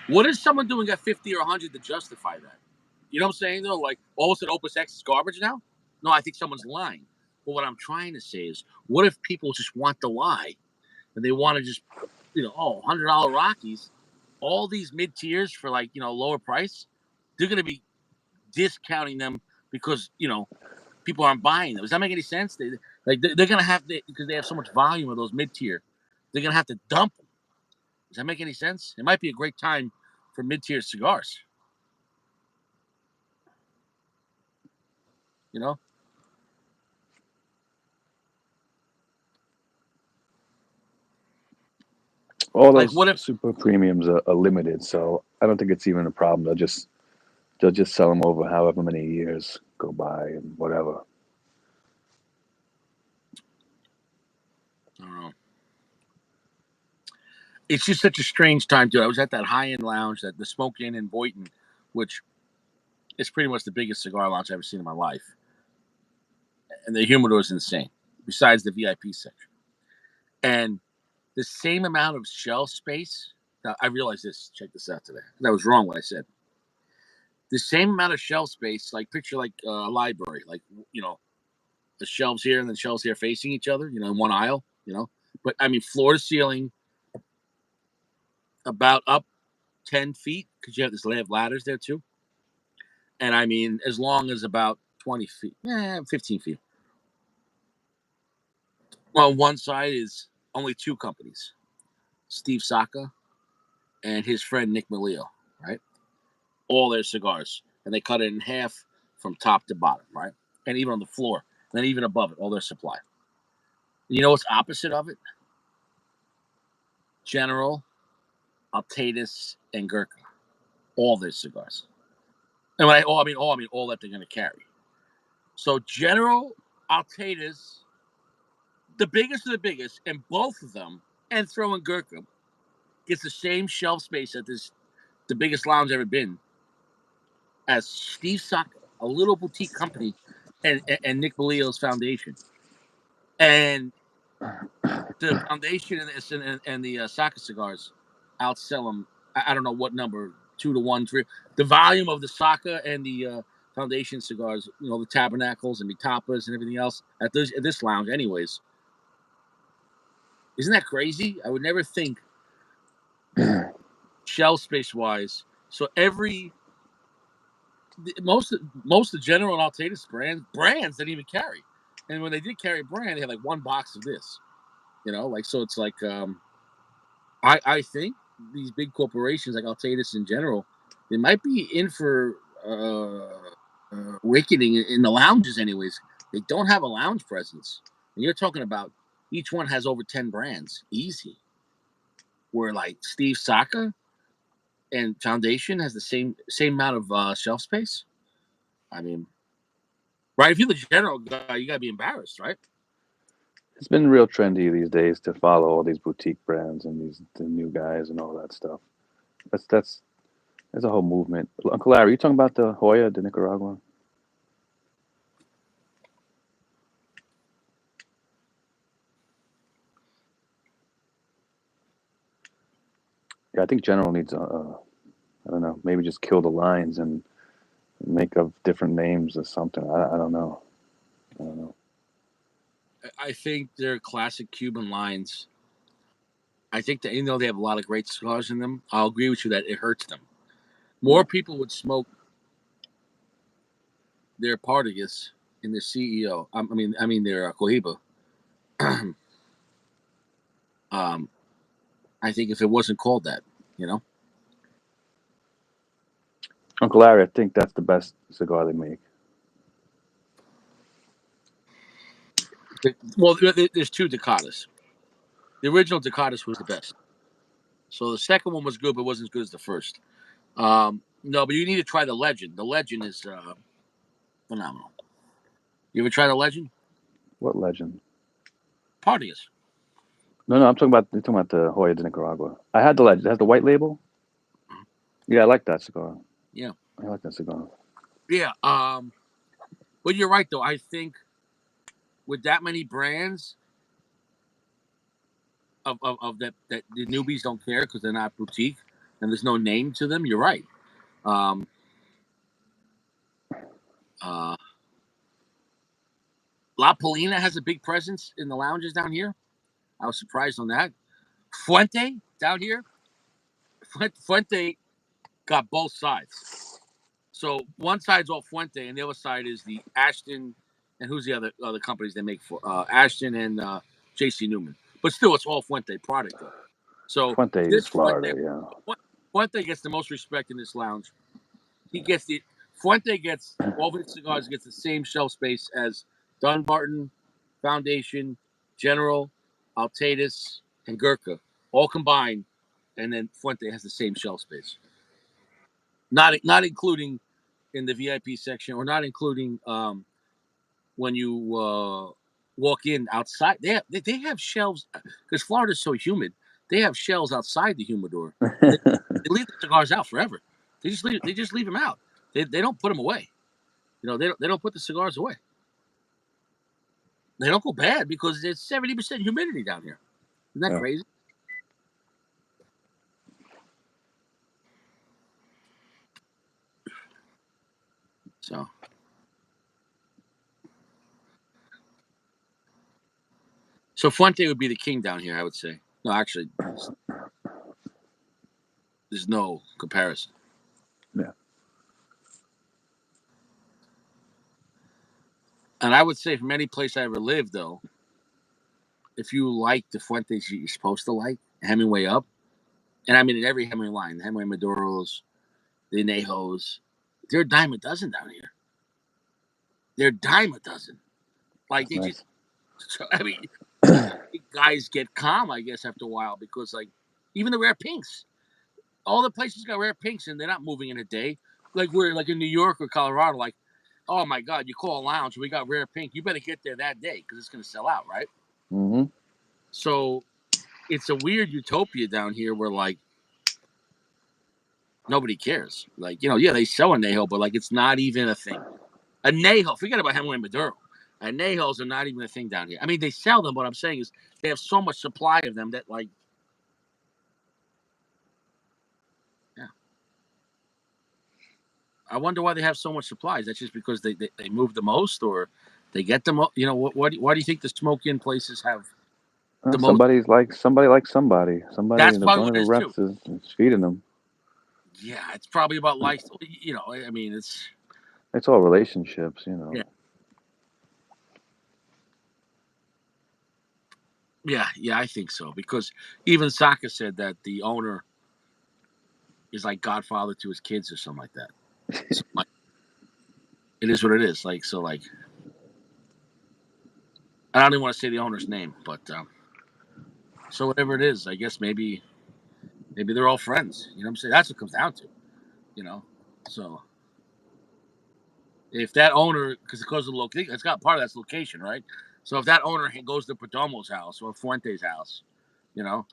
what is someone doing at 50 or 100 to justify that? You know what I'm saying? Though, like all of a sudden, Opus X is garbage now. No, I think someone's lying. But what I'm trying to say is, what if people just want to lie and they want to just $100 Rockies, all these mid tiers for like lower price, they're going to be discounting them because people aren't buying them. Does that make any sense? They're going to have because they have so much volume of those mid tier, they're going to have to dump them. Does that make any sense? It might be a great time for mid tier cigars. You know, All Like, those what if super premiums are limited, so I don't think it's even a problem. They'll just sell them over however many years go by and whatever. I don't know. It's just such a strange time, dude. I was at that high-end lounge, that the Smoke Inn in Boynton, which is pretty much the biggest cigar lounge I've ever seen in my life, and the humidor is insane. Besides the VIP section, and the same amount of shelf space. Now, I realized this. Check this out today. I was wrong what I said. The same amount of shelf space, like picture like a library, like the shelves here and the shelves here facing each other, in one aisle, But I mean, floor to ceiling, about up 10 feet because you have this layer of ladders there too. And I mean, as long as about 20 feet, 15 feet. Well, one side is only two companies, Steve Saka and his friend Nick Melillo, right? All their cigars, and they cut it in half from top to bottom, right? And even on the floor, and then even above it, all their supply. You know what's opposite of it? General, Altatus, and Gurkha, all their cigars. And when all that they're going to carry. So General, Altatus, the biggest of the biggest, and both of them, and throw in Gurkha, gets the same shelf space at the biggest lounge ever been, as Steve Saka, a little boutique company, and Nick Melillo's foundation. And the foundation and the Saka cigars outsell them. I don't know what number, 2 to 1, 3. The volume of the Saka and the foundation cigars, the Tabernacles and the Tapas and everything else at this lounge, anyways. Isn't that crazy? I would never think shelf space wise. So most of the General and Altatus brands didn't even carry, and when they did carry a brand, they had like one box of this. So it's like I think these big corporations like Altatus in general, they might be in for awakening in the lounges. Anyways, they don't have a lounge presence, and you're talking about each one has over 10 brands, easy. Where like Steve Saka and Foundation has the same amount of shelf space. I mean, right? If you're the general guy, you gotta be embarrassed, right? It's been real trendy these days to follow all these boutique brands and the new guys and all that stuff. That's There's a whole movement. Uncle Larry, you talking about the Hoya de Nicaragua? Yeah, I think General needs I don't know, maybe just kill the lines and make up different names or something. I don't know. I don't know. I think they're classic Cuban lines. I think that even though they have a lot of great cigars in them, I'll agree with you that it hurts them. More people would smoke their Partagas in their CEO. I mean their Cohiba. I think if it wasn't called that, you know. Uncle Larry, I think that's the best cigar they make. Well, there's two Ducatas. The original Ducatas was the best. So the second one was good, but wasn't as good as the first. No, but you need to try the Legend. The Legend is phenomenal. You ever try the Legend? What legend? Partagas. No, no, you're talking about the Hoya de Nicaragua. I had the legend. It has the white label. Yeah, I like that cigar. Yeah. I like that cigar. Yeah. But you're right though. I think with that many brands of that the newbies don't care because they're not boutique and there's no name to them. You're right. Um, uh, La Polina has a big presence in the lounges down here. I was surprised on that. Fuente down here. Fuente got both sides. So one side's all Fuente, and the other side is the Ashton, and who's the other companies they make for Ashton and J.C. Newman. But still, it's all Fuente product though. So Fuente is this Fuente Florida, yeah. Fuente gets the most respect in this lounge. He gets the Fuente gets all of his cigars gets the same shelf space as Dunbarton, Foundation, General, Altatus, and Gurkha all combined, and then Fuente has the same shelf space. Not including in the VIP section, or not including when you walk in outside. They have shelves because Florida's so humid. They have shelves outside the humidor. They, they leave the cigars out forever. They just leave them out. They don't put them away. You know, they don't put the cigars away. They don't go bad because it's 70% humidity down here. Isn't that crazy? So Fuente would be the king down here, I would say. No, actually, there's no comparison. Yeah. And I would say from any place I ever lived, though, if you like the Fuentes you're supposed to like, Hemingway up, and I mean in every Hemingway line, the Hemingway Maduros, the Anejos, they're a dime a dozen down here. They're a dime a dozen. Like, That's they nice. just, I mean, guys get calm, I guess, after a while, because, like, even the rare pinks, all the places got rare pinks, and they're not moving in a day. Like, we're like in New York or Colorado, like, oh my God, you call a lounge, we got rare pink. You better get there that day because it's going to sell out, right? Mm-hmm. So it's a weird utopia down here where, like, nobody cares. Like, you know, yeah, they sell Anejo, but, like, it's not even a thing. Anejo, forget about Hemingway and Maduro. Anejos are not even a thing down here. I mean, they sell them. What I'm saying is they have so much supply of them that, like, yeah. I wonder why they have so much supply. Is that just because they move the most, or they get the most? You know, why do you think the smoke-in places have the most? Somebody likes somebody. That's The probably one what of it the is too. reps is feeding them. Yeah, it's probably about life. You know, I mean, It's all relationships, you know. Yeah, I think so, because even Saka said that the owner is like godfather to his kids or something like that. So, like, it is what it is. Like, so, like, I don't even want to say the owner's name, but so whatever it is, I guess maybe they're all friends. You know what I'm saying? That's what it comes down to. You know, so if that owner, because it goes to the location, it's got part of that's location, right? So if that owner goes to Perdomo's house or Fuente's house, you know,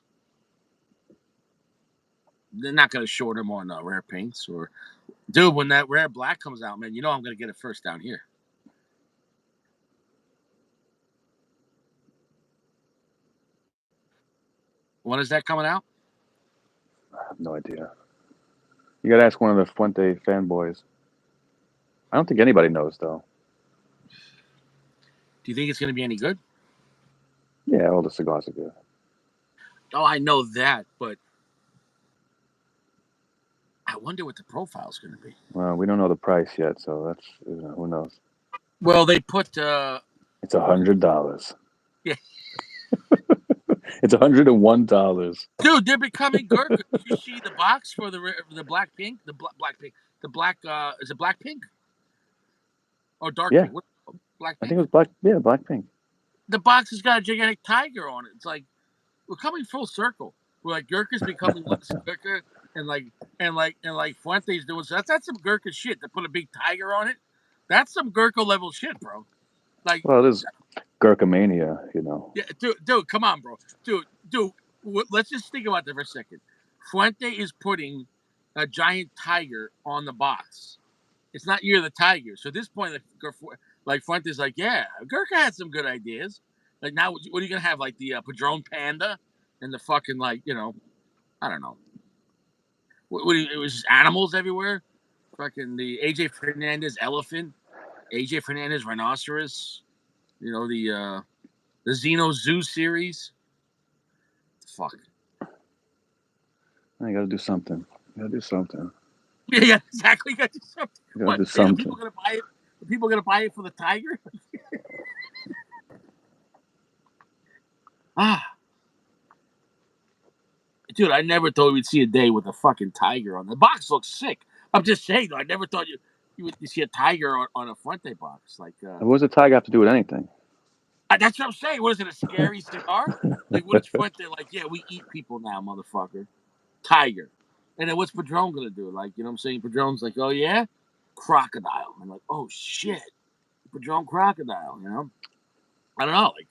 they're not going to short him on rare paints. Or, dude, when that rare black comes out, man, you know I'm going to get it first down here. When is that coming out? I have no idea. You got to ask one of the Fuente fanboys. I don't think anybody knows, though. Do you think it's going to be any good? Yeah, all the cigars are good. Oh, I know that, but I wonder what the profile is going to be. Well, we don't know the price yet, so that's who knows. Well, they put it's $100. Yeah. It's $101. Dude, they're becoming Gurkha. Did you see the box for the black pink? The black pink. The black is it black pink or dark pink? What, black pink? I think it was black. Yeah, black pink. The box has got a gigantic tiger on it. It's like we're coming full circle. We're like Gurkha's becoming less Gurkha, and like Fuente's doing so. That's some Gurkha shit. To put a big tiger on it, that's some Gurkha level shit, bro. Like, well, it is Gurkha mania, you know. Yeah, dude, come on, bro, dude. Let's just think about that for a second. Fuente is putting a giant tiger on the box. It's not Year of the Tiger. So at this point, like Fuente's like, yeah, Gurkha had some good ideas. Like, now, what are you gonna have? Like the Padron Panda and the fucking, like, you know, I don't know. It was just animals everywhere. Fucking the AJ Fernandez elephant, AJ Fernandez rhinoceros. You know, the Xeno Zoo series. Fuck. I gotta do something. Yeah, exactly. Gotta do something. Gotta do something. Are people gonna buy it? Are people gonna buy it for the tiger? Dude, I never thought we'd see a day with a fucking tiger on the box. Looks sick. I'm just saying, though, I never thought you would see a tiger on a Fuente box. Like, what does a tiger have to do with anything? That's what I'm saying. What is it, a scary cigar? Like, what is Fuente like? Yeah, we eat people now, motherfucker. Tiger. And then what's Padron going to do? Like, you know what I'm saying? Padron's like, oh, yeah? Crocodile. I'm like, oh, shit. Padron crocodile, you know? I don't know. Like,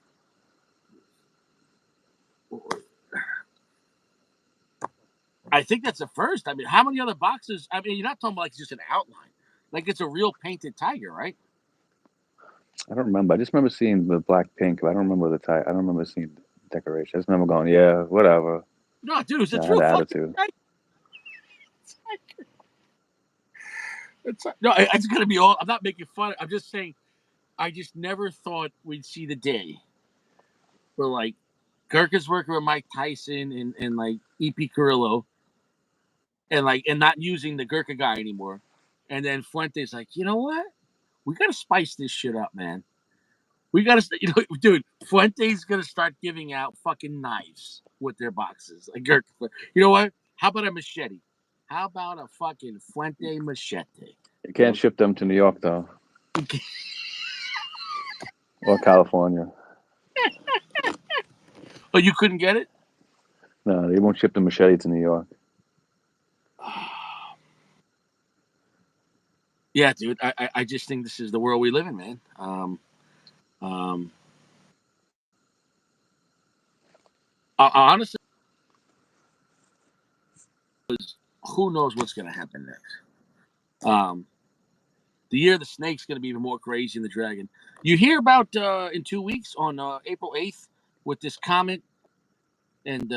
I think that's the first. I mean, how many other boxes? I mean, you're not talking about like just an outline. Like, it's a real painted tiger, right? I don't remember. I just remember seeing the black pink, but I don't remember the type. I don't remember seeing decoration. I just remember going, yeah, whatever. No, dude, it's a I had true the fucking attitude. tiger. No, it's going to be all. I'm not making fun. I'm just saying, I just never thought we'd see the day where, like, Gurkha's working with Mike Tyson and like, E.P. Carrillo and not using the Gurkha guy anymore. And then Fuente's like, you know what? We got to spice this shit up, man. We got to, dude, Fuente's going to start giving out fucking knives with their boxes. Like, you know what? How about a machete? How about a fucking Fuente machete? You can't ship them to New York, though. Or California. Oh, you couldn't get it? No, they won't ship the machete to New York. Yeah, dude. I just think this is the world we live in, man. Honestly, who knows what's going to happen next? The year of the snake's going to be even more crazy than the dragon. You hear about in 2 weeks on April 8th with this comet and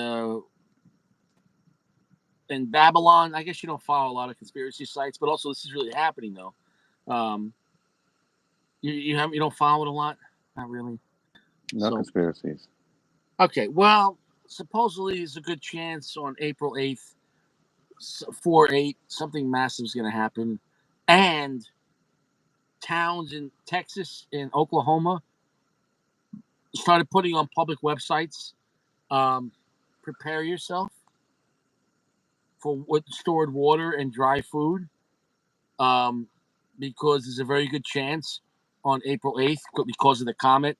Babylon. I guess you don't follow a lot of conspiracy sites, but also this is really happening though. You don't follow it a lot, not really. No conspiracies. Okay, well, supposedly there's a good chance on April 8th, 4/8, something massive is going to happen, and towns in Texas and Oklahoma started putting on public websites. Prepare yourself for stored water and dry food, because there's a very good chance on April 8th, because of the comet,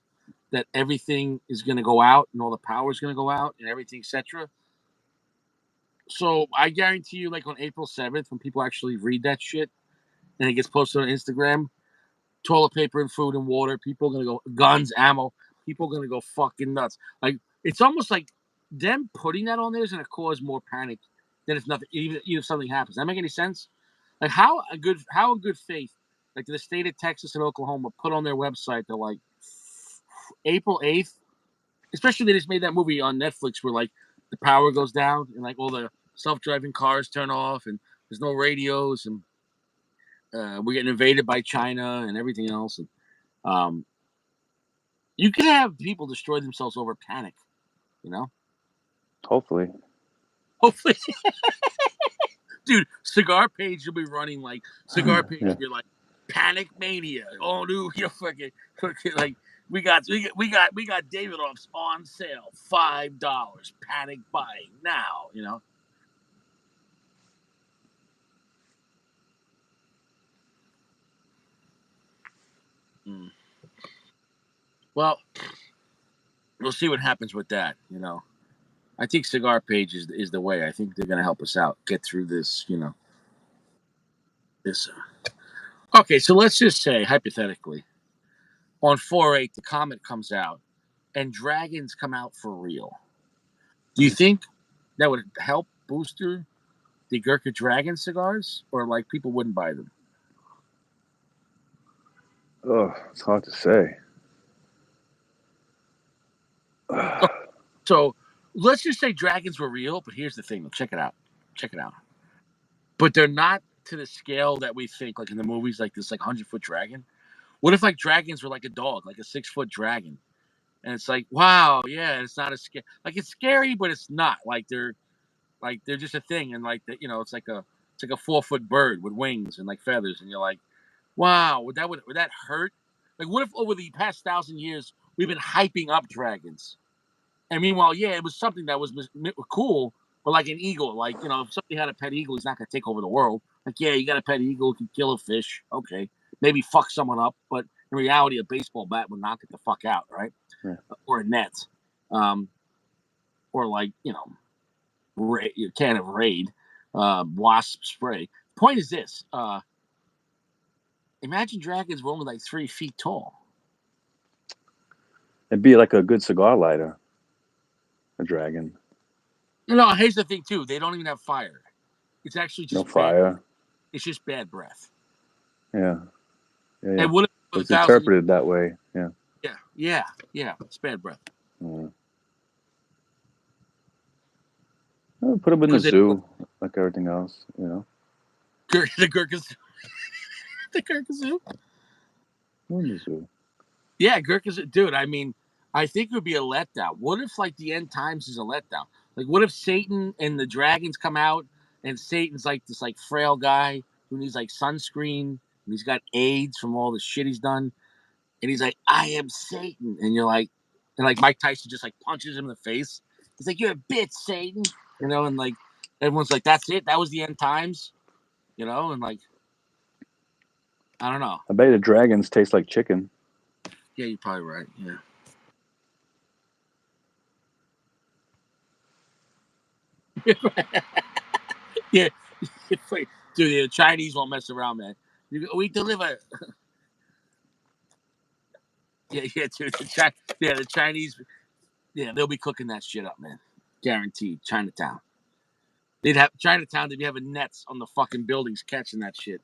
that everything is going to go out and all the power is going to go out and everything, etc. So I guarantee you, like on April 7th, when people actually read that shit and it gets posted on Instagram, toilet paper and food and water, people are going to go, guns, ammo, people are going to go fucking nuts. Like, it's almost like them putting that on there is going to cause more panic than if nothing, even if something happens. Does that make any sense? Like, how in good faith, like the state of Texas and Oklahoma put on their website, they're like, April 8th, especially they just made that movie on Netflix where like the power goes down and like all the self-driving cars turn off and there's no radios and we're getting invaded by China and everything else. And you can have people destroy themselves over panic, you know? Hopefully. Dude, Cigar Page will be running like Cigar Page will be like panic mania. Oh, dude, you're fucking like we got David Offs on sale, $5. Panic buying now, you know. Well, we'll see what happens with that, you know. I think Cigar Page is the way. I think they're going to help us out, get through this, you know. This. Okay, so let's just say, hypothetically, on 4/8, the comet comes out and dragons come out for real. Do you think that would help booster the Gurkha Dragon cigars, or like people wouldn't buy them? Oh, it's hard to say. So let's just say dragons were real, but here's the thing. Check it out. But they're not to the scale that we think, like in the movies, like this like 100-foot dragon. What if like dragons were like a dog, like a 6-foot dragon? And it's like, wow, yeah, it's not as scary. Like it's scary, but it's not. Like they're just a thing, and like that, you know, it's like a 4-foot bird with wings and like feathers, and you're like, wow, would that hurt? Like, what if over the past 1,000 years we've been hyping up dragons, and meanwhile, yeah, it was something that was cool, but like an eagle, like, you know, if somebody had a pet eagle, he's not gonna take over the world. Like, yeah, you got a pet eagle, can kill a fish, okay, maybe fuck someone up, but In reality, a baseball bat would knock it the fuck out, right? Yeah. Or a net, um, or like a can of Raid, wasp spray. Point is this: imagine dragons were only like 3 feet tall. It'd be like a good cigar lighter. A dragon. Here's the thing too: they don't even have fire. It's actually No just bad. fire. It's just bad breath. Yeah. Yeah. Yeah. And what if for It's 1,000 years? interpreted that way. Yeah. Yeah. It's bad breath. Mm. Well, put them in the Because they zoo, like everything else. You know. the Gurkhas, the Gurkhas. In the zoo. Yeah, Gurkhas, dude. I mean, I think it would be a letdown. What if like the end times is a letdown? Like, what if Satan and the dragons come out, and Satan's like this like frail guy who needs like sunscreen, and he's got AIDS from all the shit he's done, and he's like, "I am Satan," and you're like, and like Mike Tyson just like punches him in the face. He's like, "You're a bitch, Satan," and like everyone's like, "That's it. That was the end times," and like, I don't know. I bet the dragons taste like chicken. Yeah, you're probably right. Yeah. Yeah, dude, the Chinese won't mess around, man. We deliver. Yeah, dude. The Chinese. Yeah, they'll be cooking that shit up, man. Guaranteed. Chinatown. They'd have Chinatown. They'd be having nets on the fucking buildings catching that shit.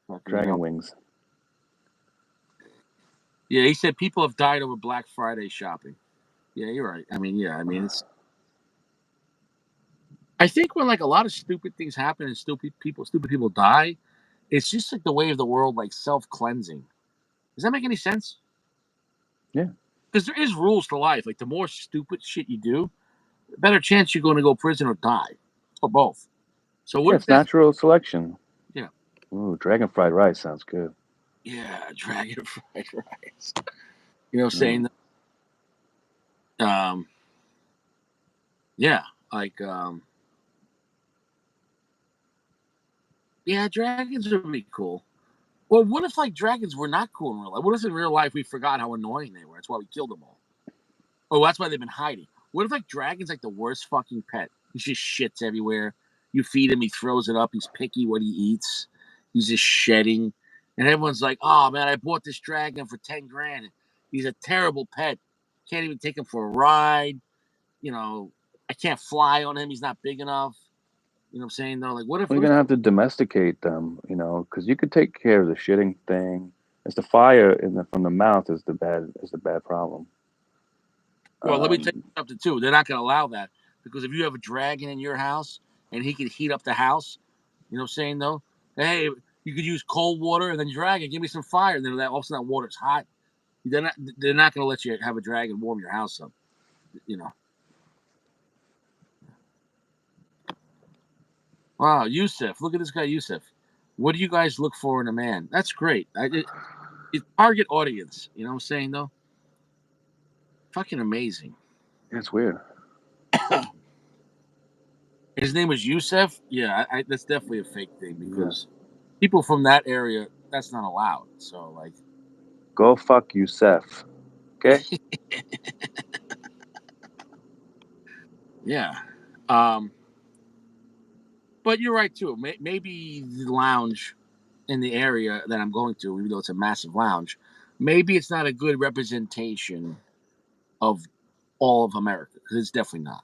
Fucking Dragon hell. wings. Yeah, he said people have died over Black Friday shopping. Yeah, you're right. I mean, it's. I think when like a lot of stupid things happen and stupid people die, it's just like the way of the world, like self cleansing. Does that make any sense? Yeah. Because there is rules to life. Like the more stupid shit you do, the better chance you're going to go to prison or die, or both. So what Yeah, if it's that's natural selection. yeah, Ooh, dragon fried rice sounds good. dragon fried rice? You know, what I'm Mm. saying um, yeah, like yeah, dragons would be cool. Well, what if like dragons were not cool in real life? What if in real life we forgot how annoying they were? That's why we killed them all. Oh, that's why they've been hiding. What if like dragons like the worst fucking pet? He just shits everywhere. You feed him, he throws it up. He's picky what he eats. He's just shedding, and everyone's like, "Oh man, I bought this dragon for 10 grand. He's a terrible pet. Can't even take him for a ride. I can't fly on him. He's not big enough." You know what I'm saying though? Like, what if? Well, you're What if? gonna have to domesticate them, because you could take care of the shitting thing. It's the fire from the mouth is the bad problem. Well, let me tell you Um, something too. They're not going to allow that because if you have a dragon in your house and he can heat up the house, you know what I'm saying though? Hey, you could use cold water and then dragon, give me some fire. And then all of a sudden that water's hot. They're not going to let you have a dragon warm your house up. You know. Wow, Yusuf, look at this guy, Yusuf. What do you guys look for in a man? That's great. It's target audience. You know what I'm saying though? Fucking amazing. it's weird. His name was Yusuf. Yeah, that's definitely a fake thing Yeah. because people from that area, that's not allowed. So like, Go fuck Youssef. Okay. yeah. Um, but you're right too. Maybe the lounge in the area that I'm going to, even though it's a massive lounge, maybe it's not a good representation of all of America because it's definitely not.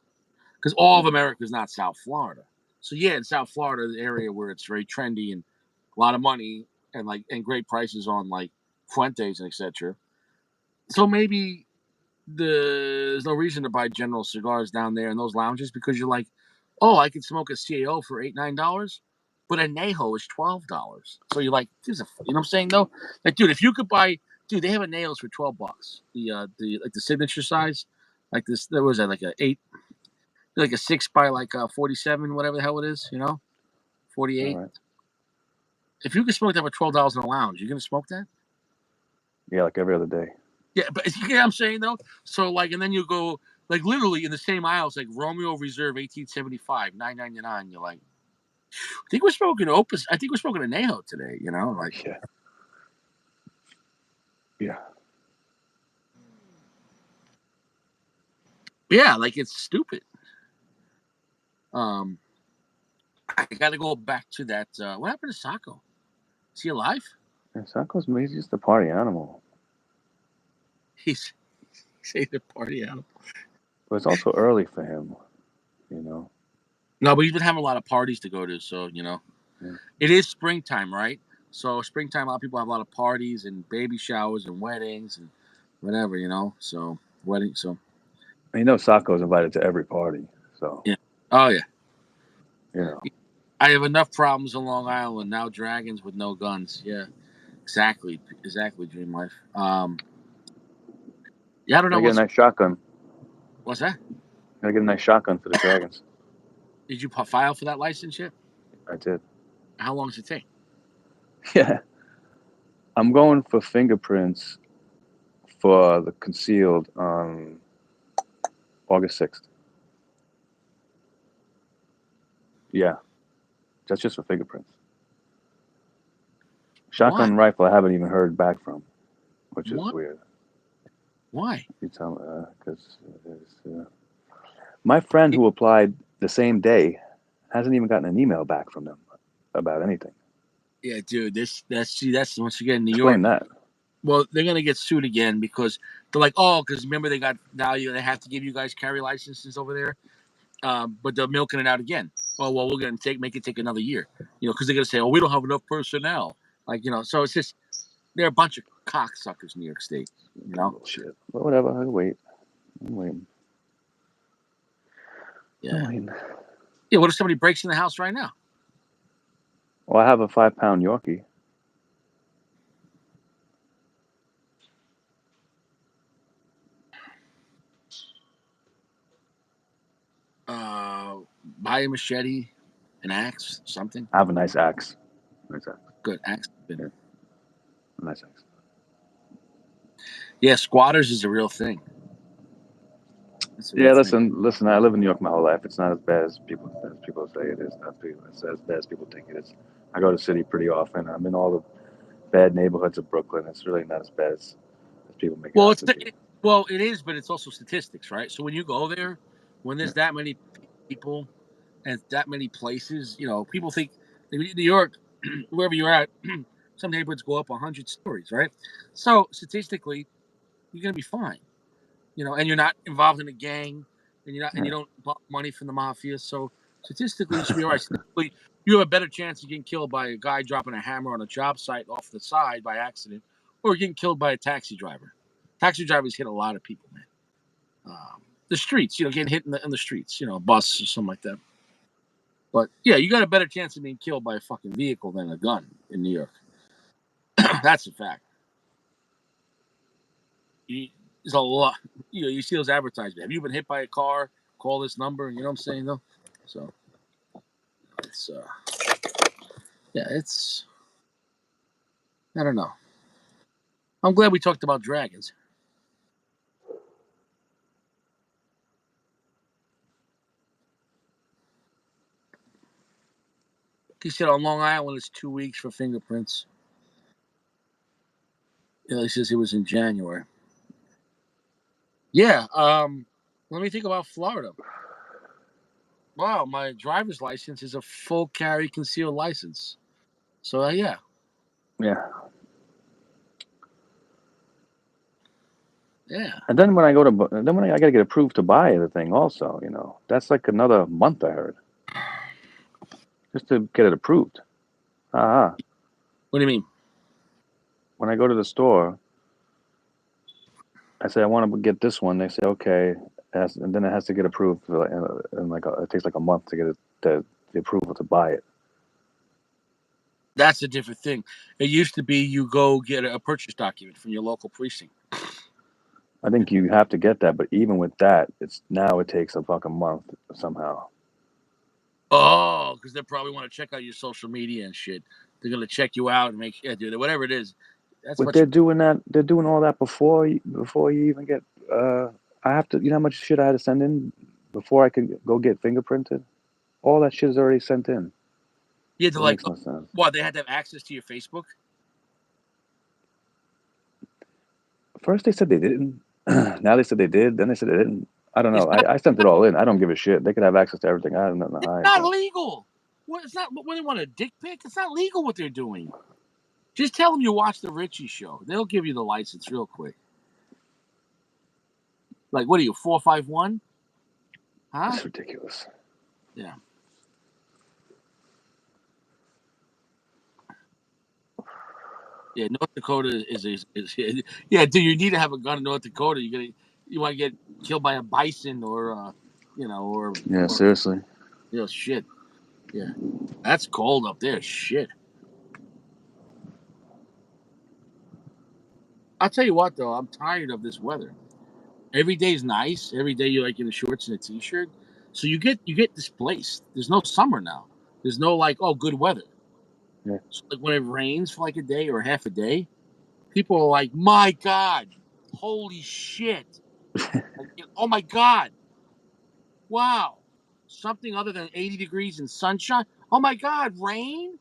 Because all of America is not South Florida. So yeah, in South Florida, the area where it's very trendy and a lot of money and great prices on like Fuentes and etc. So maybe there's no reason to buy General cigars down there in those lounges because you're like, oh, I could smoke a CAO for $8-9, but a Neho is $12. So you're like, you know what I'm saying though? Like, dude, if you could buy, dude, they have a Nehos for $12. The like the signature size, like this, there was like a 8, like a 6 by like 47, whatever the hell it is, All 48. right. If you could smoke that for $12 in a lounge, you're gonna smoke that? Yeah, like every other day. Yeah, but you know what I'm saying though. So like, and then you go like literally in the same aisles, like Romeo Reserve 1875, $9.99. You're like, I think we're smoking Opus. I think we're smoking a Neho today. Like, Yeah. Yeah. Yeah, like it's stupid. I got to go back to that. What happened to Sacco? Is he alive? Yeah, he's just a party animal. He's a party animal. But it's also early for him, you know. No, but he's been having a lot of parties to go to, so Yeah. it is springtime, right? So springtime, a lot of people have a lot of parties and baby showers and weddings and whatever, So wedding, so Sacco's invited to every party, so yeah. Oh yeah. you know. I have enough problems on Long Island now. Dragons with no guns. Yeah, exactly, Dream life. Yeah, I don't know I get a nice shotgun. what's that. I get a nice shotgun for the Dragons. Did you file for that license yet? I did. How long does it take? Yeah. I'm going for fingerprints for the concealed on August 6th. Yeah. That's just for fingerprints. Why? Shotgun rifle, I haven't even heard back from, which is What? weird. Why? You tell me, because my friend who applied the same day hasn't even gotten an email back from them about anything. Yeah, dude. That's once again in New Explain York. that. Well, they're gonna get sued again because they're like, oh, because remember they got now they have to give you guys carry licenses over there, but they're milking it out again. Well, we're gonna make it take another year, because they're gonna say, oh, we don't have enough personnel, So it's just they're a bunch of cocksuckers, New York State, Bullshit. But whatever. I'll wait. I'm waiting. Yeah. I'm waiting. Yeah. What if somebody breaks in the house right now? Well, I have a 5-pound Yorkie. Buy a machete, an axe, something. I have a nice axe. Nice axe. Good axe. Yeah. A nice axe. Yeah, squatters is a real thing. Yeah, listen. I live in New York my whole life. It's not as bad as people say it is. It's as bad as people think it is. I go to the city pretty often. I'm in all the bad neighborhoods of Brooklyn. It's really not as bad as people make it Well, out to be. it is, but it's also statistics, right? So when you go there, when there's that many people and that many places, people think New York, wherever you're at, some neighborhoods go up 100 stories, right? So statistically, you're gonna be fine, and you're not involved in a gang, and and you don't borrow money from the mafia. So statistically, you should be all right. Statistically, you have a better chance of getting killed by a guy dropping a hammer on a job site off the side by accident, or getting killed by a taxi driver. Taxi drivers hit a lot of people, man. The streets, getting hit in the streets, a bus or something like that. But yeah, you got a better chance of being killed by a fucking vehicle than a gun in New York. That's a fact. There's a lot. You see those advertisements. Have you been hit by a car? Call this number. You know what I'm saying, though. So it's yeah, it's I don't know. I'm glad we talked about dragons. He said on Long Island it's 2 weeks for fingerprints. He says it was in January. Yeah. Let me think about Florida. Wow, my driver's license is a full carry concealed license. So yeah. Yeah. Yeah. And then when I gotta get approved to buy the thing, also, that's like another month. I heard just to get it approved. Ah. What do you mean? When I go to the store, I say I want to get this one. They say okay, and then it has to get approved for it takes like a month to get the approval to buy it. That's a different thing. It used to be you go get a purchase document from your local precinct. I think you have to get that, but even with that, it takes a fucking month somehow. Oh, because they probably want to check out your social media and shit. They're gonna check you out and dude, whatever it is. That's But what. they're doing that. They're doing all that before you even get. I have to. You know how much shit I had to send in before I could go get fingerprinted. All that shit is already sent in. Yeah, It they're like, makes no sense. what? They had to have access to your Facebook. First they said they didn't. Now they said they did. Then they said they didn't. I don't It's know. not. I sent it all in. I don't give a shit. They could have access to everything. I have nothing to It's hide. not But legal. What? It's not. What do they want, a dick pic? It's not legal what they're doing. Just tell them you watch the Richie show. They'll give you the license real quick. Like, what are you, 451? Huh? it's ridiculous. Yeah. Yeah, North Dakota is yeah. Do you need to have a gun in North Dakota? You want to get killed by a bison or Yeah, seriously. shit. Yeah, that's cold up there. Shit. I'll tell you what though, I'm tired of this weather. Every day's nice. Every day you're like in the shorts and a t-shirt, so you get displaced. There's no summer now. There's no like good weather. Yeah. So like when it rains for like a day or half a day, people are like, my God, holy shit. Like, oh my God. Wow. Something other than 80 degrees and sunshine. Oh my God, rain?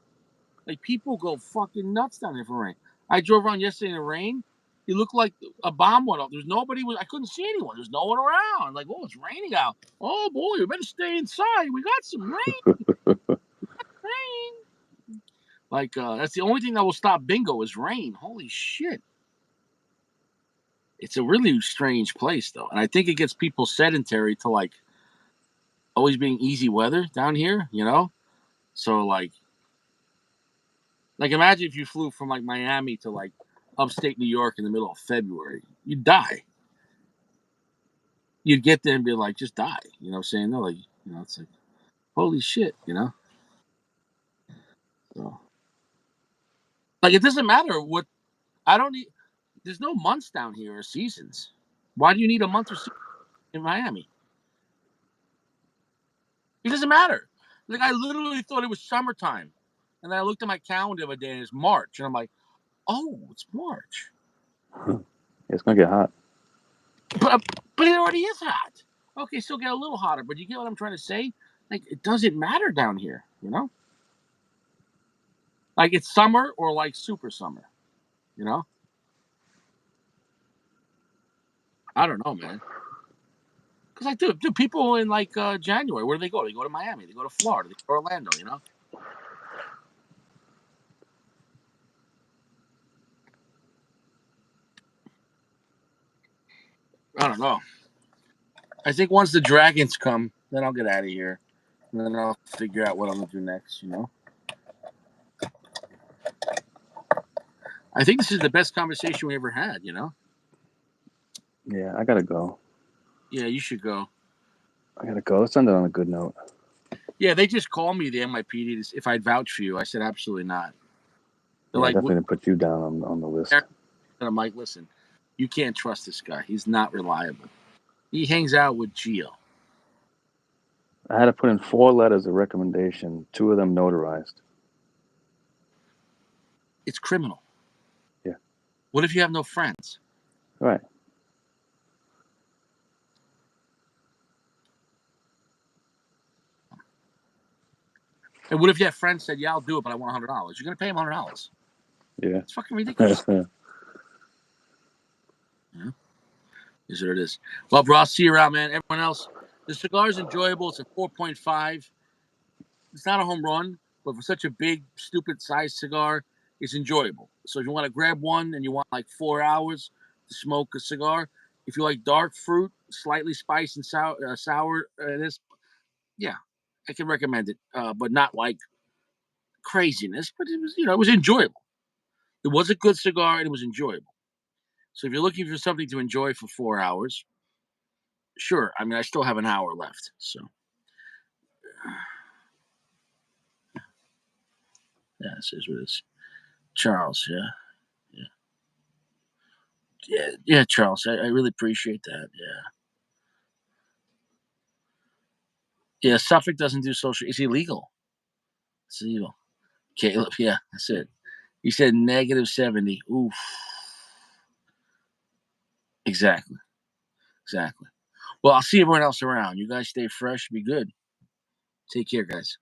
Like people go fucking nuts down there for rain. I drove around yesterday in the rain. It looked like a bomb went off. There's nobody. I couldn't see anyone. There's no one around. Like, oh, it's raining out. Oh boy, we better stay inside. We got some rain. Like that's the only thing that will stop bingo is rain. Holy shit. It's a really strange place though, and I think it gets people sedentary to like always being easy weather down here. So like imagine if you flew from like Miami to like upstate New York in the middle of February, you'd die. You'd get there and be like, just die. You know what I'm saying? No, like, it's like, holy shit. So, like, it doesn't matter what, I don't need, there's no months down here or seasons. Why do you need a month or season in Miami? It doesn't matter. Like, I literally thought it was summertime. And then I looked at my calendar the other day and it's March. And I'm like, oh, it's March. It's gonna get hot. But it already is hot. Okay, still get a little hotter, but you get what I'm trying to say? Like, it doesn't matter down here. Like, it's summer or like super summer, you know? I don't know, man. Because, like, dude, people in like January, where do they go? They go to Miami, they go to Florida, they go to Orlando. I don't know. I think once the Dragons come, then I'll get out of here. And then I'll figure out what I'm going to do next. I think this is the best conversation we ever had. Yeah, I gotta go. Yeah, you should go. I gotta go. Let's end it on a good note. Yeah, they just called me, the NYPD, if I'd vouch for you. I said, absolutely not. They're Yeah, I like, definitely didn't put you down on the list. and I'm like, listen, you can't trust this guy. He's not reliable. He hangs out with Gio. I had to put in 4 letters of recommendation, 2 of them notarized. It's criminal. Yeah. What if you have no friends? Right. And what if your friend said, yeah, I'll do it, but I want $100? You're going to pay him $100. Yeah. It's fucking ridiculous. Yeah. Is what it is. Well, bro, I'll see you around, man. Everyone else, the cigar is enjoyable. It's a 4.5. It's not a home run, but for such a big, stupid sized cigar, it's enjoyable. So if you want to grab one and you want like 4 hours to smoke a cigar, if you like dark fruit, slightly spiced and sour, yeah, I can recommend it. But not like craziness. But it was enjoyable. It was a good cigar and it was enjoyable. So if you're looking for something to enjoy for 4 hours, sure. I mean, I still have an hour left. So yeah, this is what it is. Charles, yeah. Yeah, Charles. I really appreciate that. Yeah. Suffolk doesn't do social. It's illegal. It's illegal. Caleb, yeah, that's it. He said -70. Oof. Exactly. Exactly. Well, I'll see everyone else around. You guys stay fresh. Be good. Take care, guys.